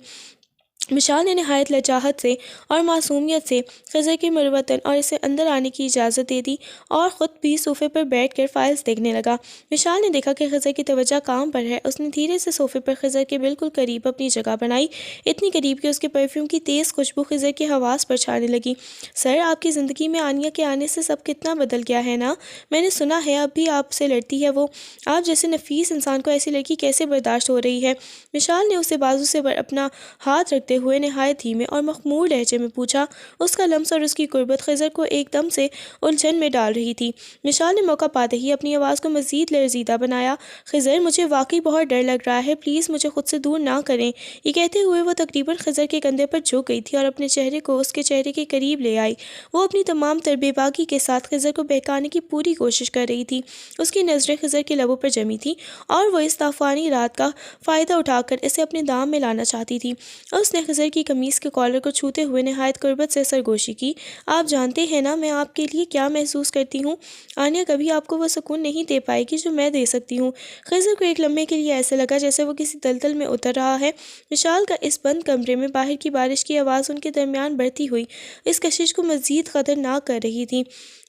مشال نے نہایت لجاجت سے اور معصومیت سے خضر کے مروتن اور اسے اندر آنے کی اجازت دے دی، اور خود بھی صوفے پر بیٹھ کر فائلز دیکھنے لگا۔ مشال نے دیکھا کہ خضر کی توجہ کام پر ہے۔ اس نے دھیرے سے صوفے پر خضر کے بالکل قریب اپنی جگہ بنائی، اتنی قریب کہ اس کے پرفیوم کی تیز خوشبو خضر کے حواس پر چھانے لگی۔ سر، آپ کی زندگی میں آنیہ کے آنے سے سب کتنا بدل گیا ہے نا؟ میں نے سنا ہے اب بھی آپ سے لڑتی ہے وہ۔ آپ جیسے نفیس انسان کو ایسی لڑکی کیسے برداشت ہو رہی ہے؟ مشال نے اسے بازو سے اپنا ہاتھ رکھتے ہوئے نہایت دھیمے اور مخمور لہجے میں پوچھا۔ اس کا لمس اور اس کی قربت خضر کو ایک دم سے الجھن میں ڈال رہی تھی۔ مشال نے موقع پاتے ہی اپنی آواز کو مزید لرزیدہ بنایا۔ خضر، مجھے واقعی بہت ڈر لگ رہا ہے، پلیز مجھے خود سے دور نہ کریں۔ یہ کہتے ہوئے وہ تقریباً خضر کے کندھے پر جھک گئی تھی اور اپنے چہرے کو اس کے چہرے کے قریب لے آئی۔ وہ اپنی تمام تر بے باکی کے ساتھ خضر کو بہکانے کی پوری کوشش کر رہی تھی۔ اس کی نظریں خضر کے لبوں پر جمی تھیں اور وہ اس طوفانی رات کا فائدہ اٹھا کر اسے اپنے دام میں لانا چاہتی تھی۔ اس نے خضر کی قمیص کے کالر کو چھوتے ہوئے نہایت قربت سے سرگوشی کی۔ آپ جانتے ہیں نا میں آپ کے لیے کیا محسوس کرتی ہوں؟ آنیہ کبھی آپ کو وہ سکون نہیں دے پائے گی جو میں دے سکتی ہوں۔ خضر کو ایک لمحے کے لیے ایسا لگا جیسے وہ کسی دلدل میں اتر رہا ہے۔ مشال کا اس بند کمرے میں باہر کی بارش کی آواز ان کے درمیان بڑھتی ہوئی اس کشش کو مزید خطرناک کر رہی تھی۔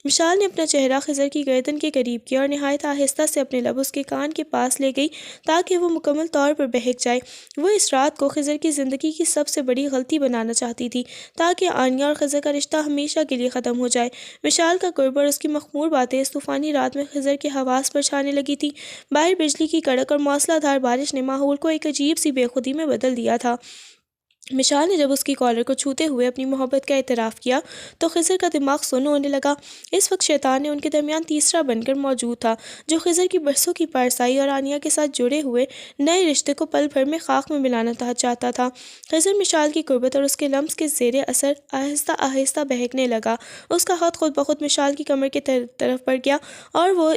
مشال نے اپنا چہرہ خضر کی گردن کے قریب کیا اور نہایت آہستہ سے اپنے لب اس کے کان کے پاس لے گئی تاکہ وہ مکمل طور پر بہک جائے۔ وہ اس رات کو خضر کی زندگی کی سب سے بڑی غلطی بنانا چاہتی تھی تاکہ آنیہ اور خضر کا رشتہ ہمیشہ کے لیے ختم ہو جائے۔ مشال کا قرب اور اس کی مخمور باتیں اس طوفانی رات میں خضر کے حواس پر چھانے لگی تھی۔ باہر بجلی کی کڑک اور موسلا دھار بارش نے ماحول کو ایک عجیب سی بے خودی میں بدل دیا تھا۔ مشال نے جب اس کی کالر کو چھوتے ہوئے اپنی محبت کا اعتراف کیا تو خضر کا دماغ سن ہونے لگا۔ اس وقت شیطان نے ان کے درمیان تیسرا بن کر موجود تھا جو خضر کی برسوں کی پارسائی اور آنیہ کے ساتھ جڑے ہوئے نئے رشتے کو پل بھر میں خاک میں ملانا چاہتا تھا۔ خضر مشال کی قربت اور اس کے لمس کے زیر اثر آہستہ آہستہ بہکنے لگا۔ اس کا ہاتھ خود بخود مشال کی کمر کی طرف بڑھ گیا اور وہ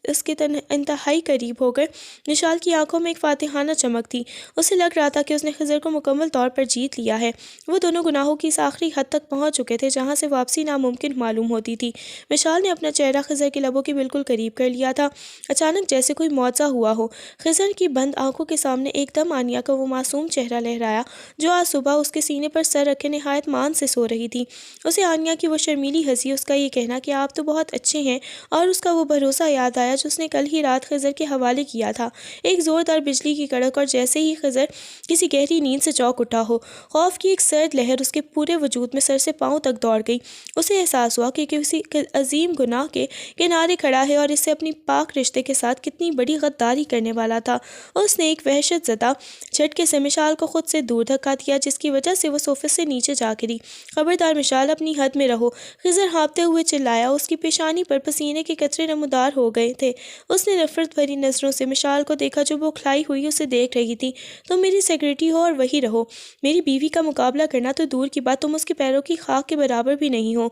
اس کے انتہائی قریب ہو گئے۔ مشال کی آنکھوں میں ایک فاتحانہ چمک تھی۔ اسے لگ رہا تھا کہ اس نے خضر کو مکمل طور پر جیت لیا ہے۔ وہ دونوں گناہوں کی اس آخری حد تک پہنچ چکے تھے جہاں سے واپسی ناممکن معلوم ہوتی تھی۔ مشال نے اپنا چہرہ خضر کے لبوں کے بالکل قریب کر لیا تھا۔ اچانک جیسے کوئی معجزہ ہوا ہو، خضر کی بند آنکھوں کے سامنے ایک دم آنیہ کا وہ معصوم چہرہ لہرایا جو آج صبح اس کے سینے پر سر رکھے نہایت مان سے سو رہی تھی۔ اسے آنیہ کی وہ شرمیلی ہنسی، اس کا یہ کہنا کہ آپ تو بہت اچھے ہیں، اور اس کا وہ بھروسہ یاد آیا جو اس نے کل ہی رات خضر کے حوالے کیا تھا۔ ایک زوردار بجلی کی کڑک، اور جیسے ہی خضر کسی گہری نیند سے چونک اٹھا ہو، خوف کی ایک سرد لہر اس کے پورے وجود میں سر سے پاؤں تک دوڑ گئی۔ اسے احساس ہوا کہ کسی عظیم گناہ کے کنارے کھڑا ہے اور اس سے اپنی پاک رشتے کے ساتھ کتنی بڑی غداری کرنے والا تھا۔ اس نے ایک وحشت زدہ جھٹکے سے مشال کو خود سے دور دھکا دیا جس کی وجہ سے وہ صوفے سے نیچے جا گری۔ خبردار مشال، اپنی حد میں رہو، خضر ہانپتے ہوئے چلایا۔ اس کی پیشانی پر پسینے کے قطرے نمودار ہو گئے تھے۔ اس نے نفرت بھری نظروں سے مشال کو دیکھا جو بوکھلائی ہوئی اسے دیکھ رہی تھی۔ تم میری سیکرٹری ہو اور وہی رہو۔ میری بیوی کا مقابلہ کرنا تو دور کی بات، تم اس کے پیروں کی خاک کے برابر بھی نہیں ہو۔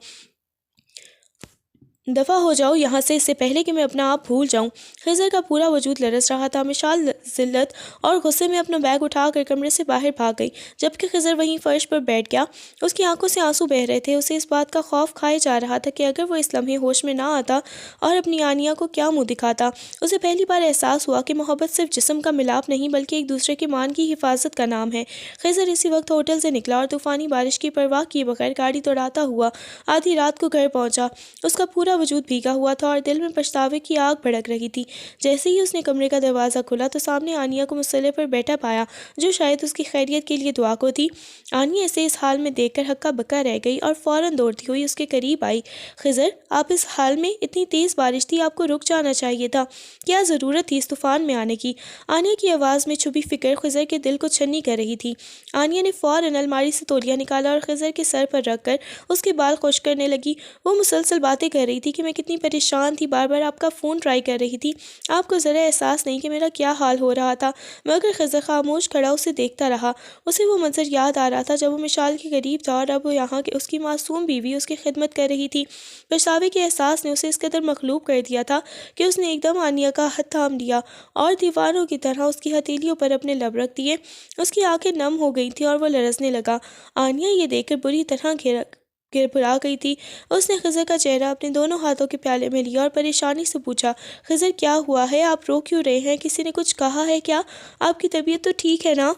دفع ہو جاؤ یہاں سے، اس سے پہلے کہ میں اپنا آپ بھول جاؤں۔ خضر کا پورا وجود لرز رہا تھا۔ مشال ذلت اور غصے میں اپنا بیگ اٹھا کر کمرے سے باہر بھاگ گئی، جبکہ خضر وہیں فرش پر بیٹھ گیا۔ اس کی آنکھوں سے آنسو بہہ رہے تھے۔ اسے اس بات کا خوف کھائے جا رہا تھا کہ اگر وہ اس لمحے ہوش میں نہ آتا اور اپنی آنیہ کو کیا منہ دکھاتا۔ اسے پہلی بار احساس ہوا کہ محبت صرف جسم کا ملاپ نہیں بلکہ ایک دوسرے کے مان کی حفاظت کا نام ہے۔ خضر اسی وقت ہوٹل سے نکلا اور طوفانی بارش کی پرواہ کیے بغیر گاڑی دوڑاتا ہوا آدھی رات کو گھر پہنچا۔ اس کا پورا وجود بھیگا ہوا تھا اور دل میں پچھتاوے کی آگ بھڑک رہی تھی۔ جیسے ہی اس نے کمرے کا دروازہ کھولا تو سامنے آنیہ کو مصلے پر بیٹھا پایا، جو شاید اس کی خیریت کے لیے دعا کو تھی۔ آنیہ اسے اس حال میں دیکھ کر ہکا بکا رہ گئی اور فوراً دوڑتی ہوئی اس کے قریب آئی۔ خضر، آپ اس حال میں؟ اتنی تیز بارش تھی، آپ کو رک جانا چاہیے تھا۔ کیا ضرورت تھی اس طوفان میں آنے کی؟ آنیہ کی آواز میں چھپی فکر خضر کے دل کو چھنی کر رہی تھی۔ آنیہ نے فوراً الماری سے تولیہ نکالا اور خضر کے سر پر رکھ کر اس کے بال خشک کرنے لگی۔ وہ مسلسل باتیں کر رہی تھی کہ میں کتنی پریشان تھی، بار بار آپ کا فون ٹرائی کر رہی تھی، آپ کو ذرا احساس نہیں کہ میرا کیا حال ہو رہا تھا۔ مگر خضر خاموش کھڑا اسے دیکھتا رہا۔ اسے وہ منظر یاد آ رہا تھا جب وہ مشال کے قریب تھا اور اب وہ یہاں کہ اس کی معصوم بیوی اس کی خدمت کر رہی تھی۔ پچھتاوے کے احساس نے اسے اس قدر مغلوب کر دیا تھا کہ اس نے ایک دم آنیہ کا ہاتھ تھام لیا اور دیواروں کی طرح اس کی ہتھیلیوں پر اپنے لب رکھ دیے۔ اس کی آنکھیں نم ہو گئی تھیں اور وہ لرزنے لگا۔ آنیہ یہ دیکھ کر بری طرح گھبرا گئی تھی۔ اس نے خضر کا چہرہ اپنے دونوں ہاتھوں کے پیالے میں لیا اور پریشانی سے پوچھا، خضر کیا ہوا ہے؟ آپ رو کیوں رہے ہیں؟ کسی نے کچھ کہا ہے کیا؟ آپ کی طبیعت تو ٹھیک ہے نا؟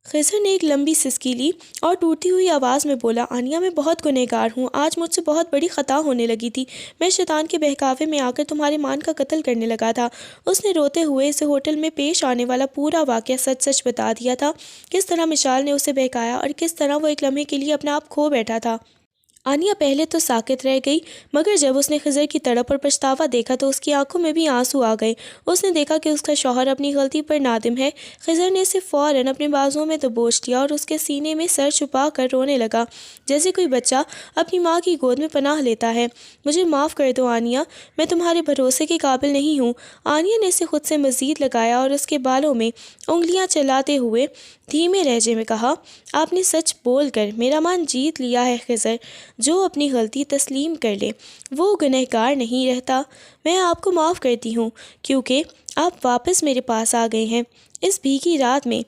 خضر نے ایک لمبی سسکی لی اور ٹوٹتی ہوئی آواز میں بولا، آنیہ میں بہت گنہگار ہوں، آج مجھ سے بہت بڑی خطا ہونے لگی تھی، میں شیطان کے بہکاوے میں آ کر تمہارے مان کا قتل کرنے لگا تھا۔ اس نے روتے ہوئے اسے ہوٹل میں پیش آنے والا پورا واقعہ سچ سچ بتا دیا تھا، کس طرح مشال نے اسے بہکایا اور کس طرح وہ ایک لمحے کے لیے اپنا آپ کھو بیٹھا تھا۔ آنیہ پہلے تو ساکت رہ گئی، مگر جب اس نے خضر کی تڑپ اور پچھتاوا دیکھا تو اس کی آنکھوں میں بھی آنسو آ گئے۔ اس نے دیکھا کہ اس کا شوہر اپنی غلطی پر نادم ہے۔ خضر نے اسے فوراً اپنے بازوؤں میں دبوچ لیا اور اس کے سینے میں سر چھپا کر رونے لگا، جیسے کوئی بچہ اپنی ماں کی گود میں پناہ لیتا ہے۔ مجھے معاف کر دو آنیہ، میں تمہارے بھروسے کے قابل نہیں ہوں۔ آنیہ نے اسے خود سے مزید لگایا اور اس کے بالوں میں انگلیاں چلاتے ہوئے دھیمے لہجے میں کہا، آپ نے سچ بول کر میرا مان جیت لیا ہے خضر۔ جو اپنی غلطی تسلیم کر لے وہ گنہگار نہیں رہتا۔ میں آپ کو معاف کرتی ہوں کیونکہ آپ واپس میرے پاس آ گئے ہیں۔ اس بھیگی رات میں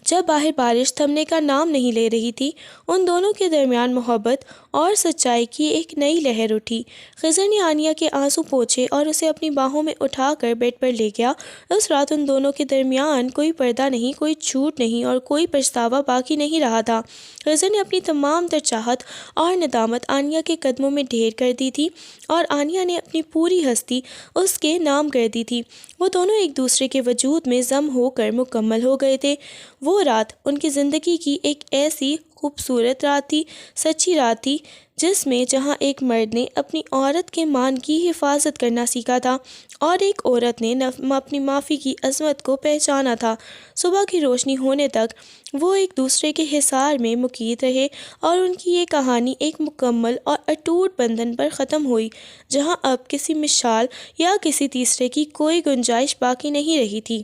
جب باہر بارش تھمنے کا نام نہیں لے رہی تھی، ان دونوں کے درمیان محبت اور سچائی کی ایک نئی لہر اٹھی۔ خضر نے آنیہ کے آنسو پوچھے اور اسے اپنی باہوں میں اٹھا کر بیڈ پر لے گیا۔ اس رات ان دونوں کے درمیان کوئی پردہ نہیں، کوئی جھوٹ نہیں اور کوئی پچھتاوا باقی نہیں رہا تھا۔ خضر نے اپنی تمام تر چاہت اور ندامت آنیہ کے قدموں میں ڈھیر کر دی تھی اور آنیہ نے اپنی پوری ہستی اس کے نام کر دی تھی۔ وہ دونوں ایک دوسرے کے وجود میں ضم ہو کر مکمل ہو گئے تھے۔ وہ رات ان کی زندگی کی ایک ایسی خوبصورت رات تھی، سچی رات تھی، جس میں جہاں ایک مرد نے اپنی عورت کے مان کی حفاظت کرنا سیکھا تھا اور ایک عورت نے اپنی معافی کی عظمت کو پہچانا تھا۔ صبح کی روشنی ہونے تک وہ ایک دوسرے کے حصار میں مقید رہے اور ان کی یہ کہانی ایک مکمل اور اٹوٹ بندھن پر ختم ہوئی، جہاں اب کسی مشال یا کسی تیسرے کی کوئی گنجائش باقی نہیں رہی تھی۔